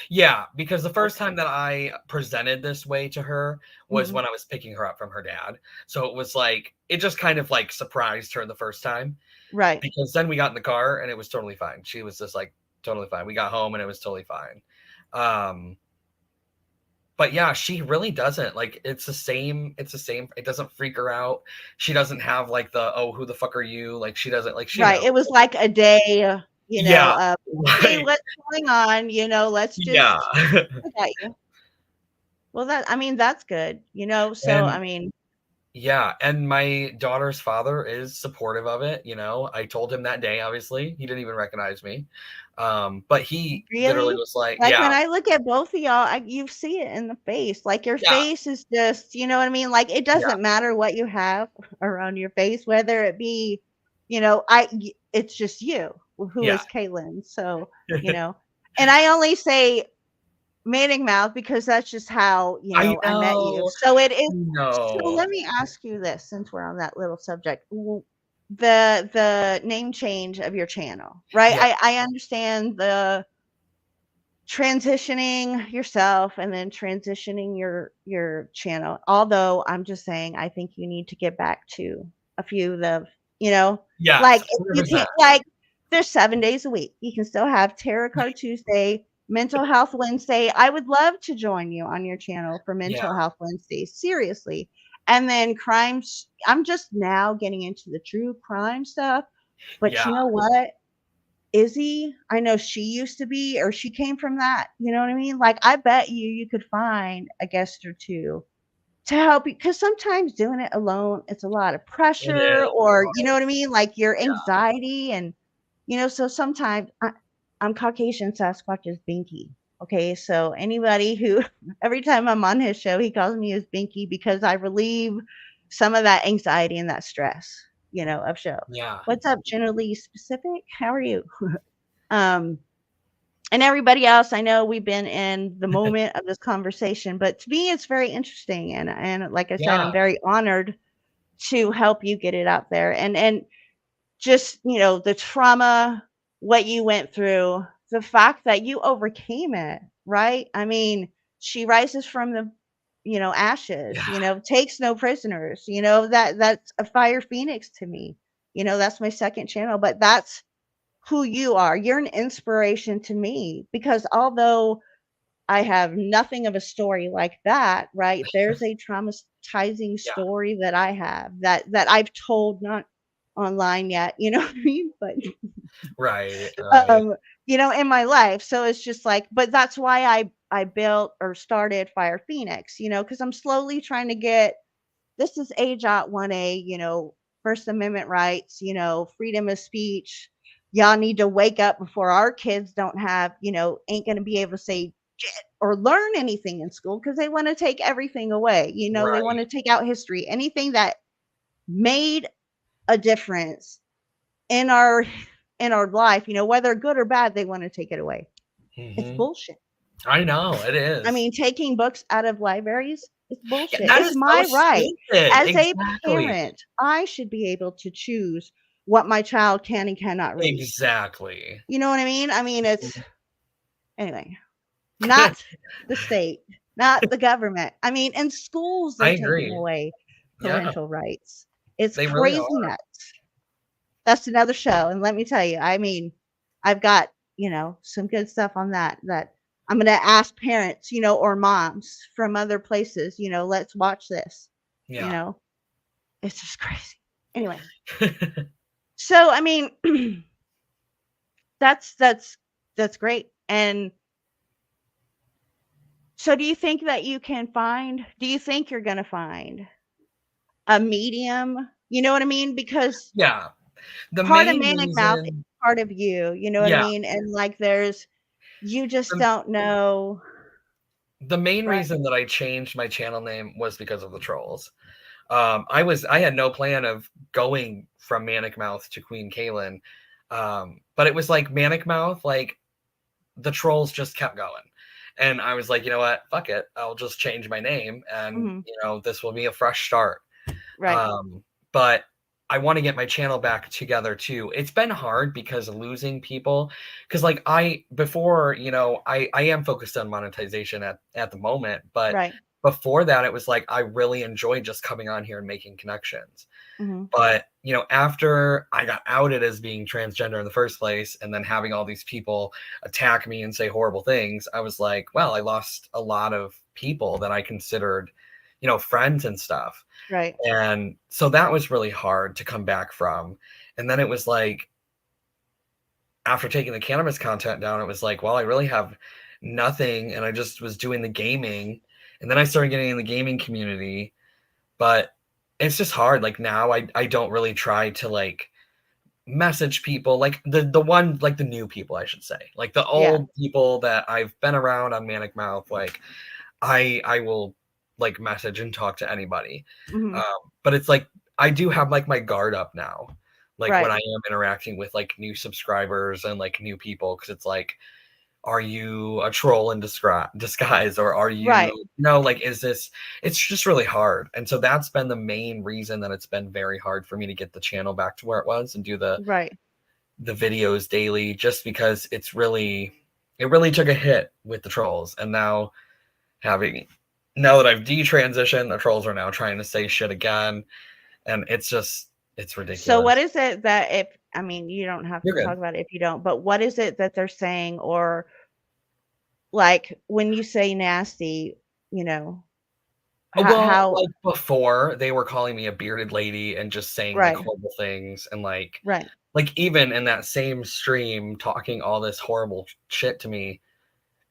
Yeah, because the first Okay. time that I presented this way to her was Mhm. when I was picking her up from her dad. So it was like, it just kind of like surprised her the first time, Right. because then we got in the car and it was totally fine. She was just like totally fine. We got home and it was totally fine. Um, but yeah, she really doesn't like, it's the same. It doesn't freak her out. She doesn't have like oh, who the fuck are you? Like she doesn't, like she Right. knows. It was like a day, Yeah, hey, right. what's going on? Let's Yeah. just look at you. Well, I mean, that's good, so I And mean, yeah, and my daughter's father is supportive of it. I told him that day, obviously. He didn't even recognize me. But he literally really? was like, Like yeah, when I look at both of y'all, you see it in the face. Like your yeah, face is just, you know what I mean? Like it yeah, doesn't matter what you have around your face, whether it be, it's just you who yeah. is Kaylin. So, and I only say Manic Mouth because that's just how, I I met you. know. So it is. So No. let me ask you this, since we're on that little subject. The name change of your channel, right? Yeah, I understand transitioning yourself and then transitioning your channel. Although I'm just saying, I think you need to get back to a few of the, Yes, like if you 100%. can't, like there's 7 days a week. You can still have Tarot Card Tuesday, Mental Health Wednesday. I would love to join you on your channel for Yeah, Mental Health Wednesday. Seriously. And then crimes. I'm just now getting into the true crime stuff. But yeah, you know what? Izzy, I know she used to be, or she came from that. You know what I mean? Like, I bet you could find a guest or two to help you, because sometimes doing it alone, it's a lot of it pressure, is. or you know what I mean? Like your Yeah, anxiety, and so sometimes I'm Caucasian, Sasquatch is Binky. Okay, so anybody who, every time I'm on his show, he calls me as Binky because I relieve some of that anxiety and that stress, of show. yeah, What's up, Generally Specific? How are you? Um, and everybody else, I know we've been in the moment of this conversation, but to me, it's very interesting. And like I said, yeah, I'm very honored to help you get it out there. And just, the trauma, what you went through, the fact that you overcame it, right? I mean, she rises from the, ashes, yeah, takes no prisoners, that's a fire phoenix to me. That's my second channel, but that's who you are. You're an inspiration to me because although I have nothing of a story like that, right? There's a traumatizing yeah. story that I have that I've told, not online yet, you know what I mean? But Right, right. in my life. So it's just like, but that's why I built or started Fire Phoenix, because I'm slowly trying to get, this is AJOT 1A, First Amendment rights, freedom of speech. Y'all need to wake up before our kids don't have, ain't going to be able to say shit or learn anything in school because they want to take everything away. They want Right. to take out history, anything that made a difference in our life, whether good or bad, they want to take it away. It's Hmm. bullshit. I know it I is. mean, taking books out of libraries is Yeah, bullshit. that It's is so my right. stupid. As a Exactly. parent, I should be able to choose what my child can and cannot read. Exactly. You know what I mean? I mean, it's, anyway, not the state, not the government. I mean, in schools, I they're taking agree. away Yeah, parental rights. It's they really crazy are. nuts. That's another show. And let me tell you, I mean, I've got, some good stuff on that I'm going to ask parents, or moms from other places, let's watch this, you Yeah. know, it's just crazy. Anyway, so, I mean, that's great. And so do you think you're going to find a medium? You know what I mean? Because Yeah. The part of main Manic Mouth is reason, part of you, you know what I yeah, mean? And like you just the don't know. the main Right. reason that I changed my channel name was because of the trolls. I had no plan of going from Manic Mouth to Queen Kailyn. But it was like Manic Mouth, like the trolls just kept going. And I was like, you know what? Fuck it. I'll just change my name and, Mhm. this will be a fresh start. Right. But I want to get my channel back together too. It's been hard because of losing people. Because like before, I am focused on monetization at the moment, but Right. before that, it was like I really enjoyed just coming on here and making connections. Mhm. But after I got outed as being transgender in the first place, and then having all these people attack me and say horrible things, I was like, well, I lost a lot of people that I considered, friends and stuff. Right. And so that was really hard to come back from. And then it was like, after taking the cannabis content down, it was like, well, I really have nothing. And I just was doing the gaming. And then I started getting in the gaming community. But it's just hard. Like now I don't really try to like message people, like the new people, I should say. Like the Yeah. old people that I've been around on Manic Mouth, like I will like message and talk to anybody. Mhm. But it's like I do have like my guard up now. Like when Right. I am interacting with like new subscribers and like new people, because it's like, are you a troll in disguise, or are you, Right. like, is this, it's just really hard. And so that's been the main reason that it's been very hard for me to get the channel back to where it was and do the Right. videos daily, just because it's it really took a hit with the trolls. And now that I've detransitioned, the trolls are now trying to say shit again. And it's ridiculous. So what is it that you don't have You're to good. talk about it if you don't, but what is it that they're saying, or like when you say nasty, how like before they were calling me a bearded lady and just saying like right, horrible things, and like right. even in that same stream talking all this horrible shit to me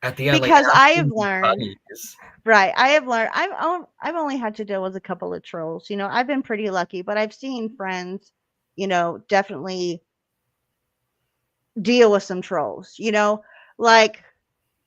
at the end, like Because I have asking for learned, buddies. right, I've only had to deal with a couple of trolls. I've been pretty lucky, but I've seen friends, definitely deal with some trolls. Like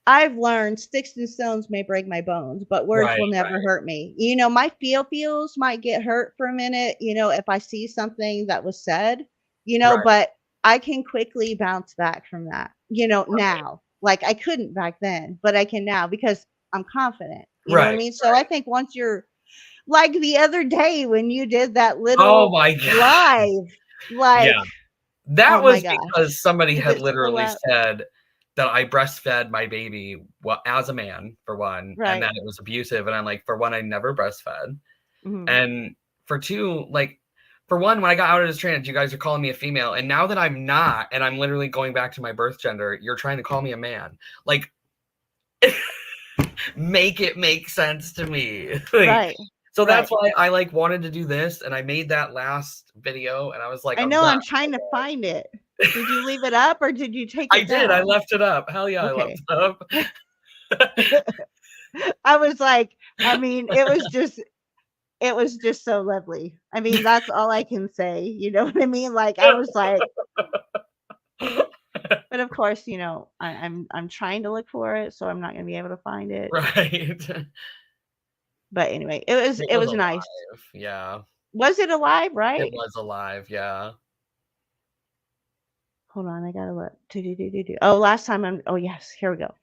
I've learned sticks and stones may break my bones, but words Right, will never hurt me. My feels might get hurt for a minute, if I see something that was said, right, but I can quickly bounce back from that, now. Like I couldn't back then, but I can now because I'm confident. You know what I right, mean? So I think once you're like the other day when you did that oh little my god, live, yeah, like, that oh my was gosh. because somebody Is had it still literally up? said that I breastfed my baby, well, as a man, for one, and Right. that it was abusive, and I'm like, for one, I never breastfed, Mhm. and for two, like, for one, when I got outed as trans, you guys are calling me a female, and now that I'm not, and I'm literally going back to my birth gender, you're trying to call me a man. Like, make it make sense to me. Like, Right. so Right. that's why I like wanted to do this, and I made that last video, and I was like, I I'm know, done. I'm trying to find it. Did you leave it up or did you take I it did. I down? left it up. Hell yeah, I left Okay. it up. I was like, it was just so lovely. That's all I can say. You know what I mean? Like I was like, but of course, I'm trying to look for it, so I'm not gonna be able to find it. Right. But anyway, It it was was nice. alive. Yeah. Was it alive, It right? was alive. Yeah. Hold on, I gotta look. Do. Oh, last time oh yes, here we go.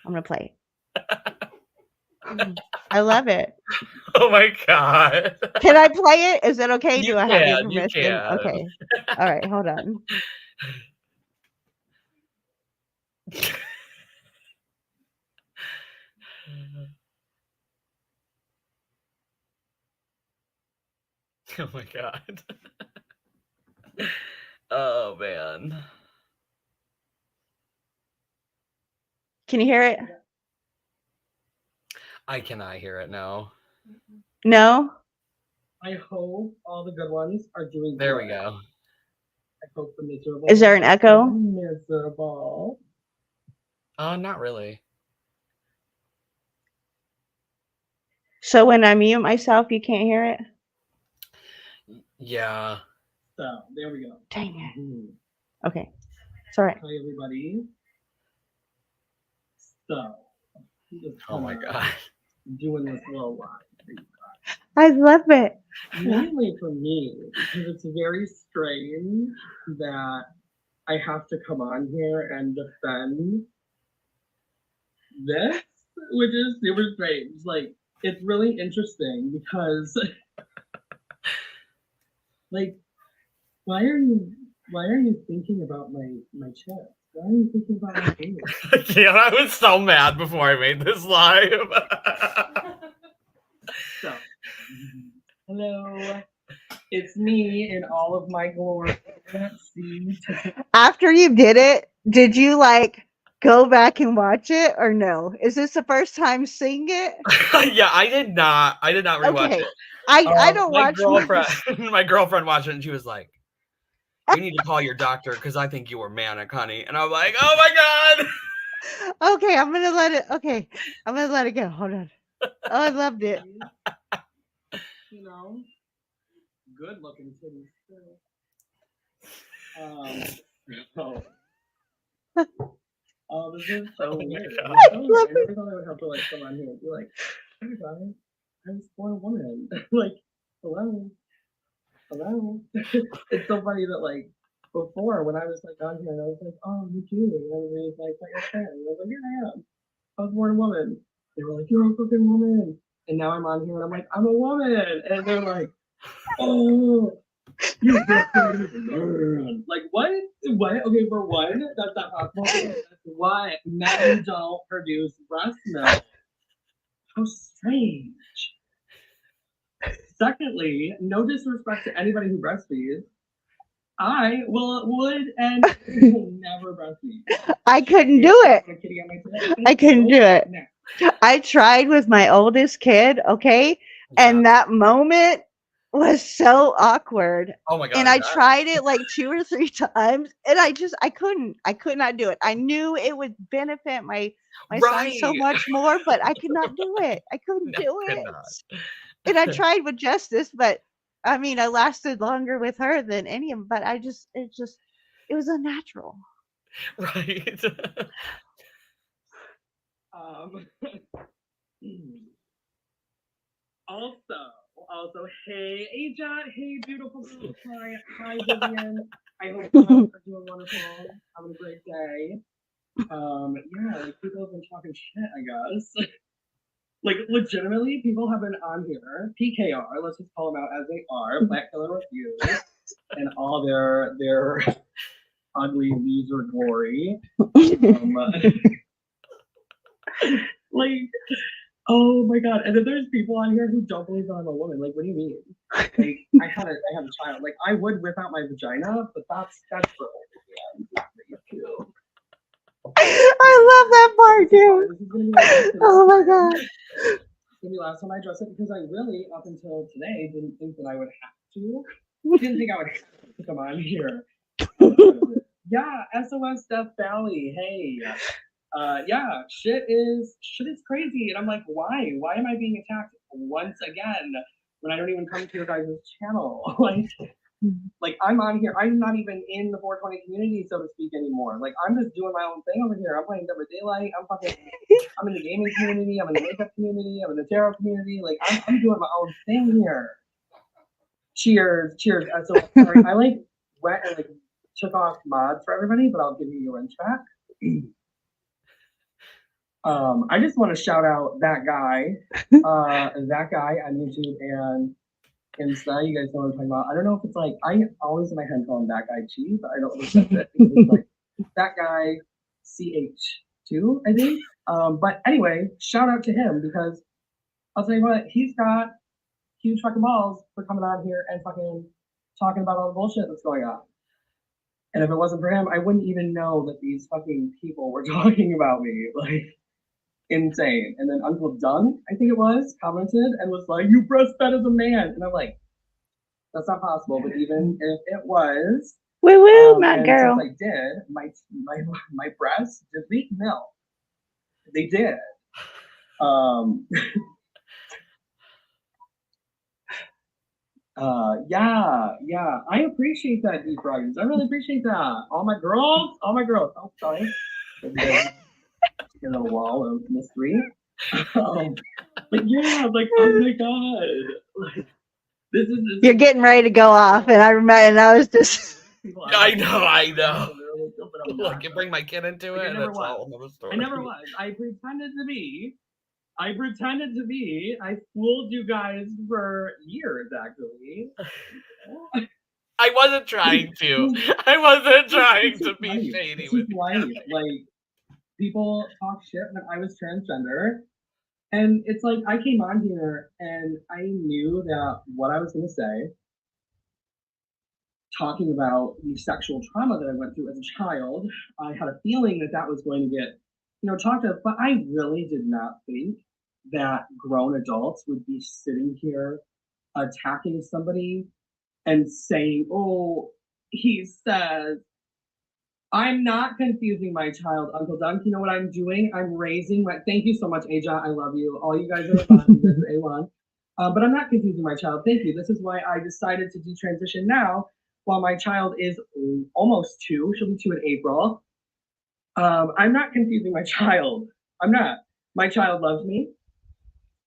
I'm gonna play it. I love it. Oh my god. Can I play it? Is it okay? You Do I have your can. You permission? can. Okay. All right, hold on. Oh my god. Oh man. Can you hear it? I cannot hear it now. No? I hope all the good ones are doing There good. we go. I hope the miserable Is there an echo? miserable. Not really. So when I mute myself, you can't hear it? Yeah. So there we go. Dang it. Mhm. Okay. Sorry. Hi everybody. So just Oh my kinda god. doing this little live for you guys. I love it. Mainly for me, because it's very strange that I have to come on here and defend this, which is super strange. Like, it's really interesting because, like, why are you thinking about my chest? Why are you thinking about my face? Yeah, I was so mad before I made this live. So, hello, it's me in all of my glory. See, After you did it, did you like go back and watch it or no? Is this the first time seeing it? Yeah, I did not rewatch Okay. it. I don't My watch girlfriend, much. my girlfriend watched it, and she was like, "You need to call your doctor because I think you were manic, honey." And I'm like, "Oh my god!" Okay, I'm gonna let it go. Hold on. Oh, I loved it. you know, good looking titties. So, oh, this is so Oh my weird. God. It's so weird. I never thought I would have to like come on here and be like, "Hey guys, I was born a woman." Like, hello. It's so funny that like before when I was like on here and I was like, "Oh, you too," and everybody was like, "What your And I was like, "Here I am. I was born a woman." They were like, "You're a fucking woman," and now I'm on here and I'm like, "I'm a woman," and they're like, "Oh." You breastfeed. Like what? What? Okay, for one, that's not possible. What? Men don't produce breast milk. How strange. Secondly, no disrespect to anybody who breastfeeds. I would and will never breastfeed. I couldn't do it. Put a kitty on my tail. I couldn't do it. No. I tried with my oldest kid, okay? And that moment was so awkward. Oh my god. And I yeah. tried it like 2 or 3 times and I could not do it. I knew it would benefit my son so Right. much more, but I could not do it. I couldn't No, do could it. not. And I tried with Justice, but I mean, I lasted longer with her than any of them, but it was unnatural. Right. Also, hey, Aja, hey, beautiful girl, hi, Vivian. I hope you guys are doing wonderful, having a great day. Yeah, like people have been talking shit, I guess. Like legitimately, people have been on here. PKR, let's just call them out as they are. Black Killer Reviews, and all their ugly loser glory. Like, oh my god! And then there's people on here who don't believe that I'm a woman. Like, what do you mean? Like, I had a child. Like, I would whip out my vagina, but that's for older too. I love that part too. Oh my god. It's gonna be the last time I dress it because I really, up until today, didn't think that I would have to. Didn't think I would have to come on here. Yeah, SOS Death Valley. Hey. Yeah, shit is crazy. And I'm like, why? Why am I being attacked once again when I don't even come to your guys' channel? Like I'm on here. I'm not even in the 420 community, so to speak, anymore. Like I'm just doing my own thing over here. I'm playing Dead by Daylight. I'm in the gaming community. I'm in the makeup community. I'm in the tarot community. Like I'm doing my own thing here. Cheers. So sorry, I went and took off mods for everybody, but I'll give you your wrench back. I just want to shout out that guy on YouTube and Insta. You guys know what I'm talking about. I don't know if it's like I always in my head call him that guy Chief. I don't know if that's it. It's like that guy CH2, I think. But anyway, shout out to him because I'll tell you what, he's got huge fucking balls for coming on here and fucking talking about all the bullshit that's going on. And if it wasn't for him, I wouldn't even know that these fucking people were talking about me. Like insane. And then Uncle Dunn, I think it was, commented and was like, "You breastfed as a man," and I'm like, that's not possible. But even if it was, woo woo, my girl. Since I did, my breasts did leak milk. They did. Yeah. I appreciate that, deep ruggeds. I really appreciate that. All my girls. Oh, sorry. In a wall of mystery. But yeah, like, oh my god. Like, this is You're getting ready to go off, and I remember, and I was just. I know. Look, you bring my kid into it, and it's all another story. I never was. I pretended to be. I fooled you guys for years, actually. I wasn't trying to. I wasn't trying to be shady with you. Like, people talk shit when I was transgender. And it's like, I came on here and I knew that what I was going to say, talking about the sexual trauma that I went through as a child, I had a feeling that that was going to get, talked about, but I really did not think that grown adults would be sitting here attacking somebody and saying, "Oh, he says, I'm not confusing my child, Uncle Dunk. You know what I'm doing? I'm raising my." Thank you so much, Aja. I love you. All you guys are fun. You guys are A1. But I'm not confusing my child. Thank you. This is why I decided to detransition now, while my child is almost 2. She'll be 2 in April. I'm not confusing my child. I'm not. My child loves me.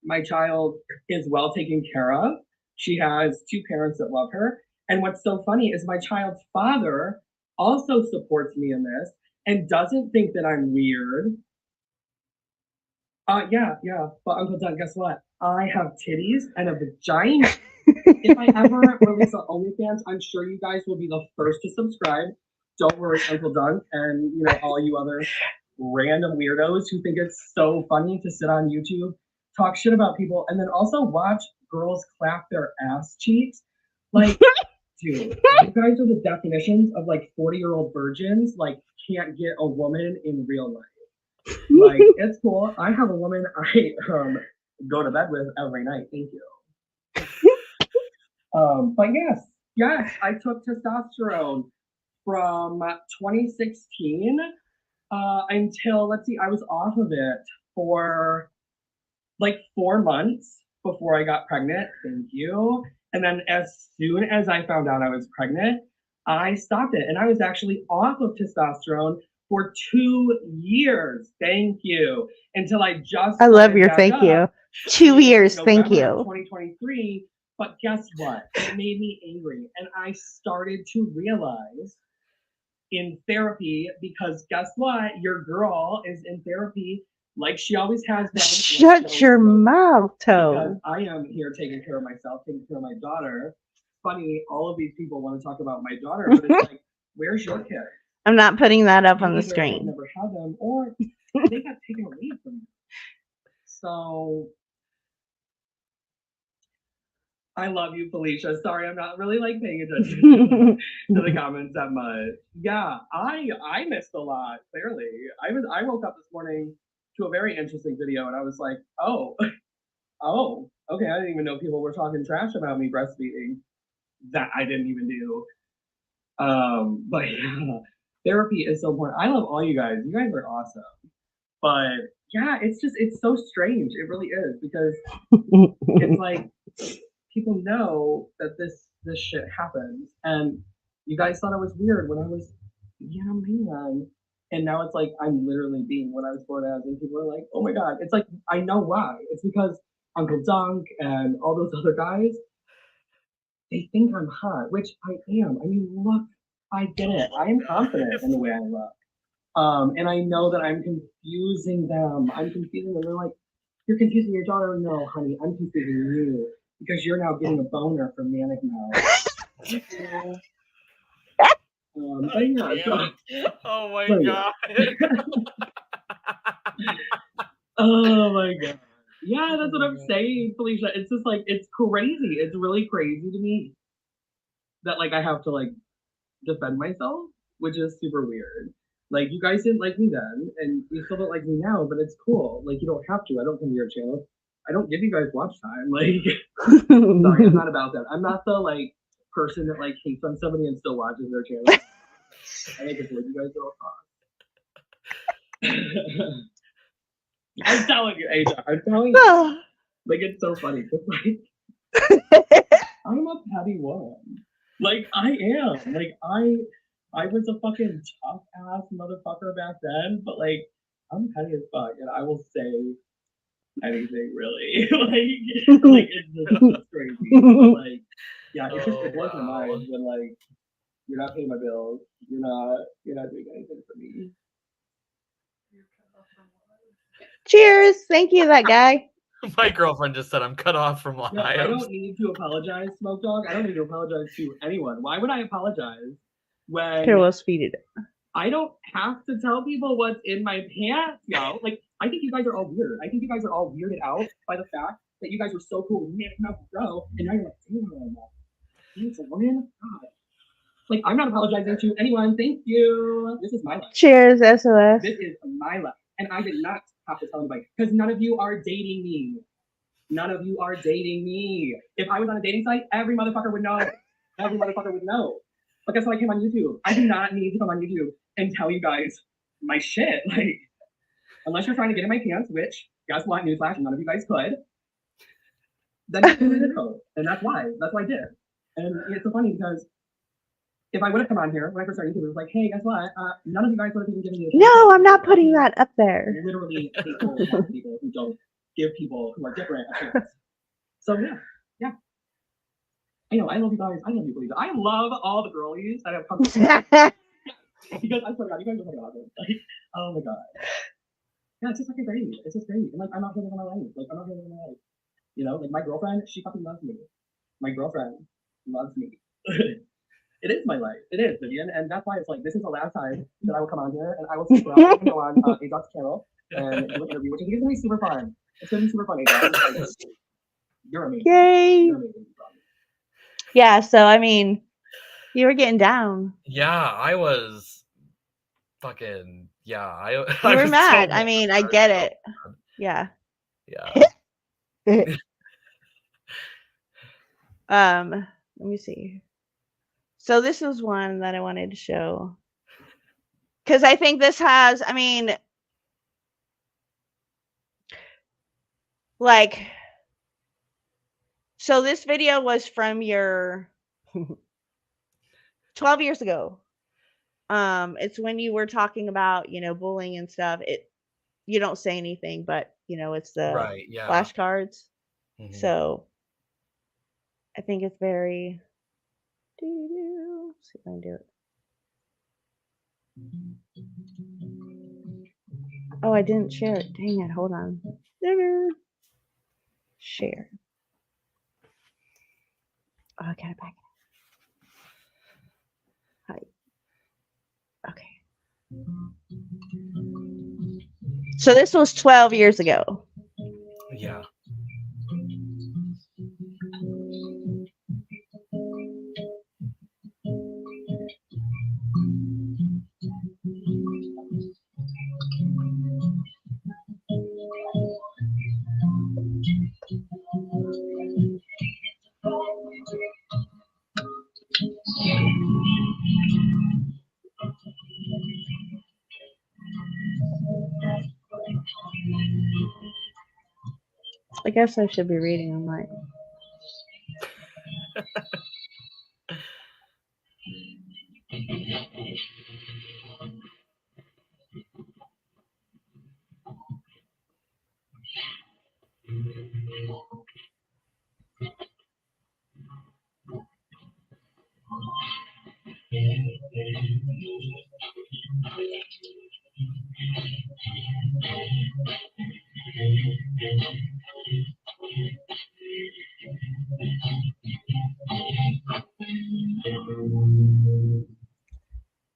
My child is well taken care of. She has 2 parents that love her. And what's so funny is my child's father also supports me in this and doesn't think that I'm weird. Yeah. But Uncle Doug, guess what? I have titties and a vagina. If I ever release an OnlyFans, I'm sure you guys will be the first to subscribe. Don't worry, Uncle Dunk, and all you other random weirdos who think it's so funny to sit on YouTube, talk shit about people, and then also watch girls clap their ass cheeks. Like, dude, you guys are the definitions of like 40-year-old virgins. Like, can't get a woman in real life. Like, it's cool. I have a woman I go to bed with every night. Thank you. But yes, I took testosterone from 2016 until, let's see, I was off of it for like 4 months before I got pregnant. Thank you. And then as soon as I found out I was pregnant, I stopped it. And I was actually off of testosterone for 2 years. Thank you. Until I just I love your back thank up you. 2 years, thank November you. 2023. But guess what? It made me angry. And I started to realize in therapy, because guess what? Your girl is in therapy like she always has been. Shut your mouth, Because Toad. I am here taking care of myself, taking care of my daughter. Funny, all of these people want to talk about my daughter, but it's like, where's your kid? I'm not putting that up You on the either screen. never had them, or they got taken away from you. So I love you, Felicia. Sorry, I'm not really like paying attention to the comments that much. Yeah, I missed a lot. Clearly, I woke up this morning to a very interesting video, and I was like, oh, oh, okay. I didn't even know people were talking trash about me breastfeeding. That I didn't even do. But yeah, therapy is so important. I love all you guys. You guys are awesome. But yeah, it's so strange. It really is, because it's like people know that this shit happens, and you guys thought I was weird when I was man, and now it's like I'm literally being what I was born as, and people are like, oh my god. It's like, I know why. It's because Uncle Dunk and all those other guys, they think I'm hot, which I am. I mean, look, I get it. I am confident in the way I look. And I know that I'm confusing them. I'm confusing them. They're like, you're confusing your daughter. No, honey, I'm confusing you, because you're now getting a boner from Manic now. But yeah, so, Oh my so, god. oh my god. Yeah, that's what I'm saying, Felicia. It's just like, it's crazy. It's really crazy to me that like I have to like defend myself, which is super weird. Like, you guys didn't like me then, and you still don't like me now, but it's cool. Like, you don't have to. I don't come to your channel. I don't give you guys watch time. Like, sorry, it's not about that. I'm not the like person that like hates on somebody and still watches their channel. I like it when you guys are all talk. I'm telling you, Aja. I'm telling you. Like, it's so funny. It's like, I'm a petty woman. Like, I am. Like, I was a fucking tough ass motherfucker back then, but like, I'm petty as fuck, and I will say anything really. like it's crazy. But like, yeah, it's just, it blows my mind when like you're not paying my bills, you're not doing anything for me. Cheers. Thank you, that guy. My girlfriend just said I'm cut off from lives. No, I don't need to apologize, Smoke Dog. I don't need to apologize to anyone. Why would I apologize when Here, we'll speed it. I don't have to tell people what's in my pants, yo? Like, I think you guys are all weird. I think you guys are all weirded out by the fact that you guys were so cool with Manic Bro, and now you're like, damn, it's a woman. God. Like, I'm not apologizing to anyone. Thank you. This is my life. Cheers, SOS. This is my life, and I did not have to tell anybody, because none of you are dating me. None of you are dating me. If I was on a dating site, every motherfucker would know. Every motherfucker would know. But guess what? I came on YouTube. I do not need to come on YouTube and tell you guys my shit. Like, unless you're trying to get in my pants, which, guess what? Newsflash, none of you guys could. Then you know. And that's why. That's why I did. And it's so funny, because if I would have come on here when I first started YouTube, it was like, hey, guess what? None of you guys would have even given me a chance. No, I'm not putting that up there. Literally people who don't give people who are different a chance. So yeah. I know, I love you guys. I love you, Felicia. I love all the girlies that have come to because I swear to God, you guys are fucking awesome. Like, oh my god. Yeah, it's just fucking great. It's just great. And like, I'm not here living my life. Like, I'm not here living my life. You know, like my girlfriend, she fucking loves me. My girlfriend loves me. It is my life. It is, Vivian, and that's why it's like this is the last time that I will come on here, and I will stick around and go on A.K.A.'s channel and do an interview, which is going to be super fun. It's going to be super fun, A.K.A. Like, you're amazing. Yay! You're amazing. Yeah, so I mean, you were getting down. Yeah, I was fucking I You I were was mad. so I mean, I was get so it. Yeah. yeah. Let me see. So this is one that I wanted to show. Because I think this has, I mean, like, so this video was from your 12 years ago. It's when you were talking about, bullying and stuff. You don't say anything, but it's the Right, yeah. flashcards. Mhm. So I think it's very. Let's see if I can do it. Oh, I didn't share it. Dang it! Hold on. Share. Oh, I got it back. Hi. Okay. So this was 12 years ago. Yeah. I guess I should be reading on mine.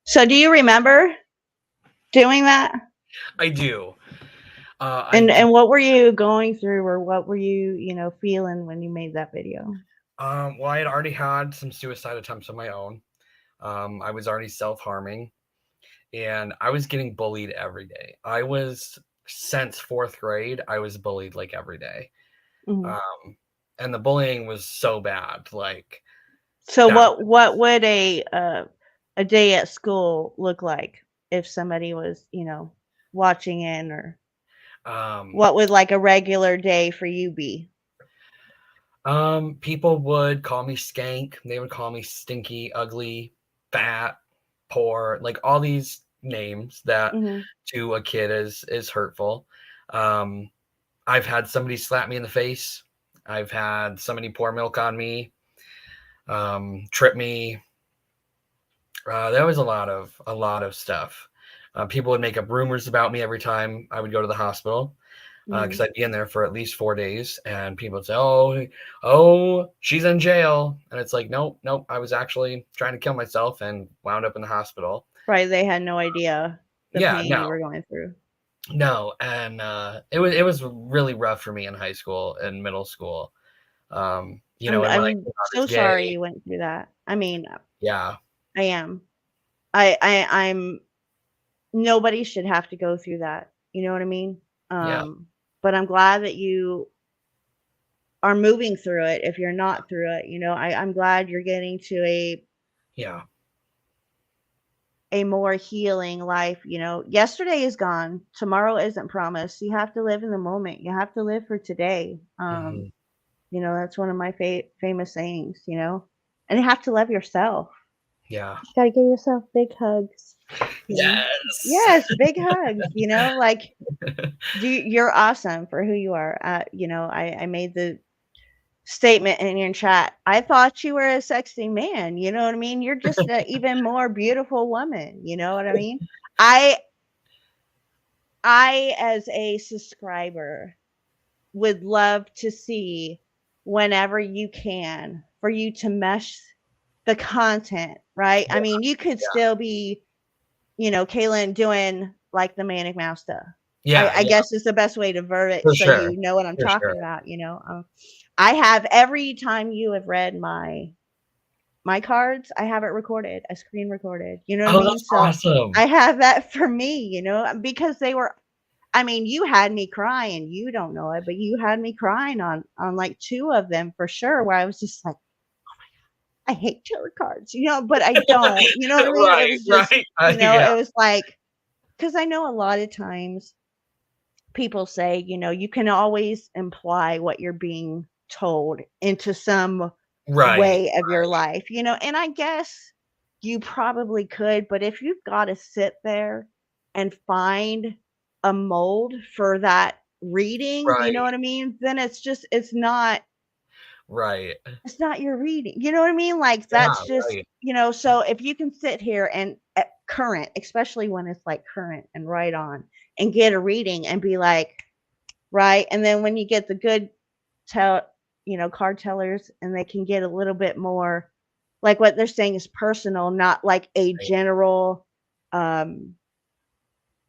So do you remember doing that? I do. And what were you going through, or what were you, feeling when you made that video? Well, I had already had some suicide attempts of my own. I was already self-harming, and I was getting bullied every day. Since fourth grade, I was bullied like every day. Mm-hmm. And the bullying was so bad. Like, So that what would a day at school look like if somebody was, watching in, or what would like a regular day for you be? People would call me skank. They would call me stinky, ugly, fat, poor, like all these names that Mm-hmm. to a kid is hurtful. I've had somebody slap me in the face. I've had somebody pour milk on me, trip me. There was a lot of stuff. People would make up rumors about me every time I would go to the hospital, because I'd be in there for at least 4 days, and people would say, "Oh, she's in jail," and it's like, nope, I was actually trying to kill myself and wound up in the hospital. Right, they had no idea the Yeah, pain you were going through. no, and it was really rough for me in high school and middle school. And when I I'm came out so as sorry gay, you went through that. I mean, yeah, I am. I'm nobody should have to go through that. You know what I mean? yeah, But I'm glad that you are moving through it. If you're not through it, I'm glad you're getting to yeah, a more healing life. Yesterday is gone. Tomorrow isn't promised. You have to live in the moment. You have to live for today. mhm, That's one of my famous sayings. And you have to love yourself. yeah, You gotta give yourself big hugs. yes, Yes, big hugs. Like you're awesome for who you are. I made the statement in your chat. I thought you were a sexy man. You know what I mean? You're just an even more beautiful woman. You know what I mean? I as a subscriber would love to see, whenever you can, for you to mesh the content, right? I mean, you could still be, you know, Kailyn doing like the Manic Mouse stuff. I guess is the best way to word it, For so sure. you know what I'm For talking sure. about. You know, I have, every time you have read my cards, I have it recorded, I screen recorded. You know what I mean? That's So awesome. I have that for me, you know, because they were. I mean, you had me crying. You don't know it, but you had me crying on like 2 of them for sure. Where I was just like, I hate tarot cards, you know, but I don't. You know what I mean? It was just, you know, Yeah. it was like, because I know a lot of times people say, you know, you can always imply what you're being told into some way of your life, you know, and I guess you probably could, but if you've got to sit there and find a mold for that reading, you know what I mean? Then it's just, it's not your reading. You know what I mean? Like, that's just, you know, so if you can sit here and at current, especially when it's like current and right on, and get a reading and be like, right. And then when you get the good you know, card tellers, and they can get a little bit more, like what they're saying is personal, not like a general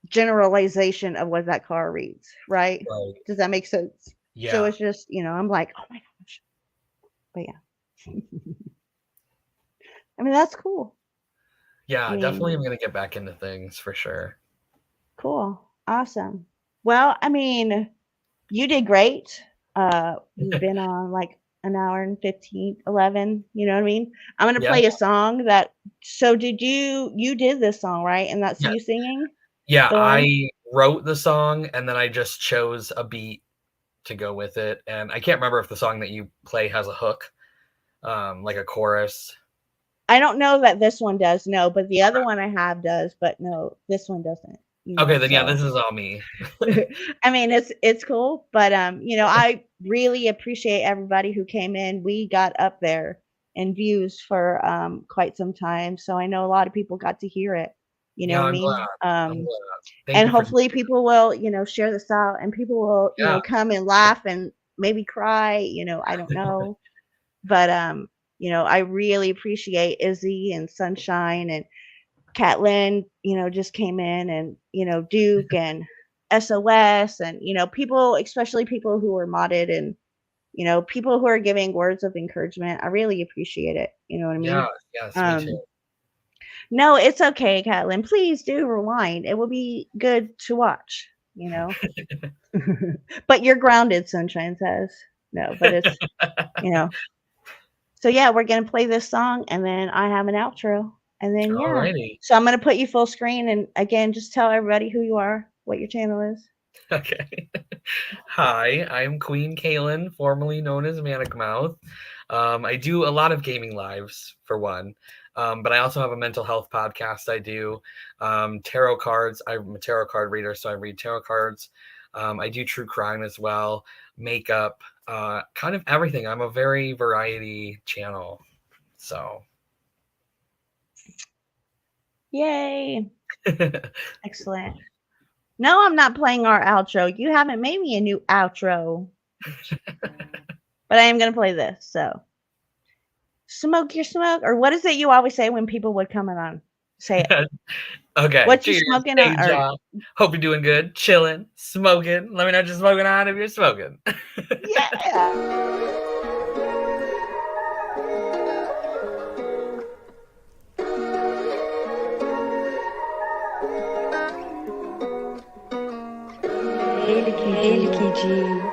generalization of what that card reads, right? Does that make sense? So it's just, you know, I'm like, oh my gosh. But yeah. I mean, that's cool. Yeah, definitely I'm gonna get back into things for sure. Cool. Awesome. Well, I mean, you did great. You've been on like an hour and 11, you know what I mean? I'm going to play a song that, so you did this song, right? And that's you singing? Yeah, I wrote the song and then I just chose a beat to go with it. And I can't remember if the song that you play has a hook, like a chorus. I don't know that this one does, no, but the other one I have does, but no, this one doesn't. You know, okay, then yeah, this is all me. I mean, it's cool, but you know, I really appreciate everybody who came in. We got up there in views for quite some time, so I know a lot of people got to hear it. You know what I mean? I'm glad. And hopefully people will, you know, share this out, and people will, you know, come and laugh and maybe cry. You know, I don't know, but you know, I really appreciate Izzy and Sunshine and Kailyn, you know, just came in, and, you know, Duke and SOS, and, you know, people, especially people who are modded, and, you know, people who are giving words of encouragement. I really appreciate it. You know what I mean? Yes, me too. No, it's okay, Kailyn. Please do rewind. It will be good to watch, you know. But you're grounded, Sunshine says. No, but it's, you know. So yeah, we're gonna play this song, and then I have an outro. And then, yeah. Alrighty. So I'm going to put you full screen. And again, just tell everybody who you are, what your channel is. Okay. Hi, I'm Queen Kailyn, formerly known as Manic Mouth. I do a lot of gaming lives, for one. But I also have a mental health podcast I do. Tarot cards. I'm a tarot card reader, so I read tarot cards. I do true crime as well. Makeup. Kind of everything. I'm a very variety channel. So... Yay. Excellent. No, I'm not playing our outro. You haven't made me a new outro. But I am going to play this. So, smoke your smoke. Or what is it you always say when people would come on? Say it. Okay. What you smoking on? Hope you're doing good. Chilling. Smoking. Let me know what you're smoking on if you're smoking. Yeah. A.K.A.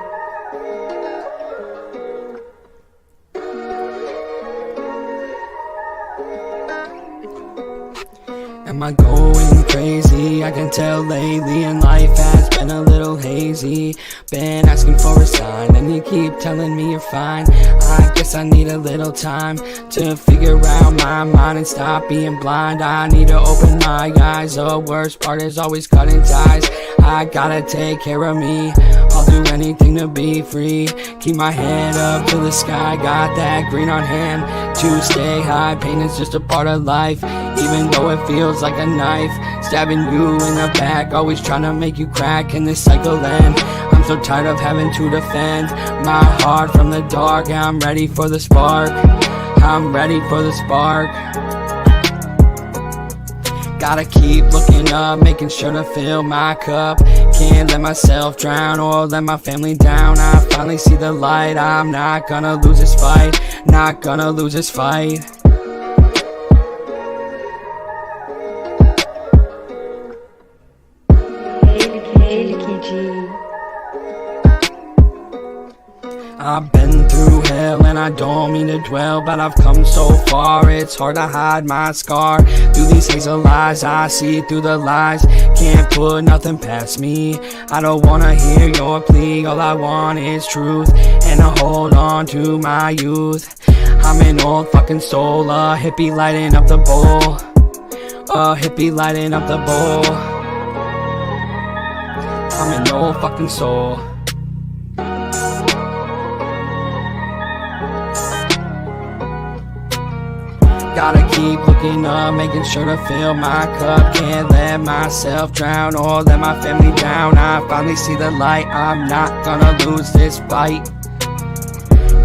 Am I going crazy? I can tell lately, and life has been a little hazy. Been asking for a sign, and you keep telling me you're fine. I guess I need a little time to figure out my mind and stop being blind. I need to open my eyes. The worst part is always cutting ties. I gotta take care of me. I'll do anything to be free. Keep my head up to the sky. Got that green on hand to stay high. Pain is just a part of life. even though it feels like a knife stabbing you in the back, always trying to make you crack in this cycle end. I'm so tired of having to defend my heart from the dark. Yeah, I'm ready for the spark. I'm ready for the spark. Gotta keep looking up, making sure to fill my cup. Can't let myself drown or let my family down. I finally see the light. I'm not gonna lose this fight. Not gonna lose this fight. A.K.A. I've been through hell and I don't mean to dwell, but I've come so far, it's hard to hide my scar. Through these hazel eyes, I see through the lies. Can't put nothing past me. I don't wanna hear your plea. All I want is truth, and I hold on to my youth. I'm an old fucking soul, a hippie lighting up the bowl. A hippie lighting up the bowl. I'm an old fucking soul. Gotta keep looking up, making sure to fill my cup. Can't let myself drown or let my family down. I finally see the light, I'm not gonna lose this fight.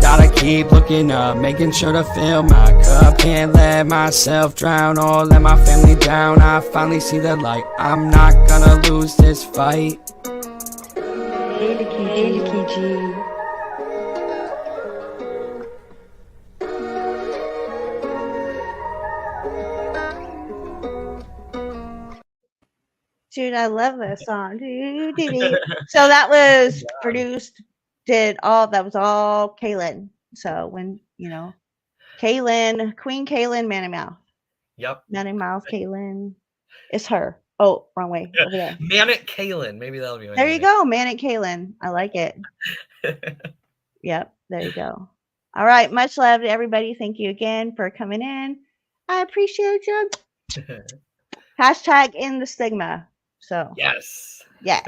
Gotta keep looking up, making sure to fill my cup. Can't let myself drown or let my family down. I finally see the light, I'm not gonna lose this fight. A.K.A. Dude, I love that song. So that was produced, that was all Kailyn. So when, Kailyn, Queen Kailyn, Manic Mouth. Yep. Manic Mouth, Kailyn. It's her. Oh, wrong way. Over there. Manic Kailyn. Maybe that'll be my There you name. go. Manic Kailyn. I like it. Yep. There you go. All right. Much love to everybody. Thank you again for coming in. I appreciate you. Hashtag in the stigma. So, Yes. yes.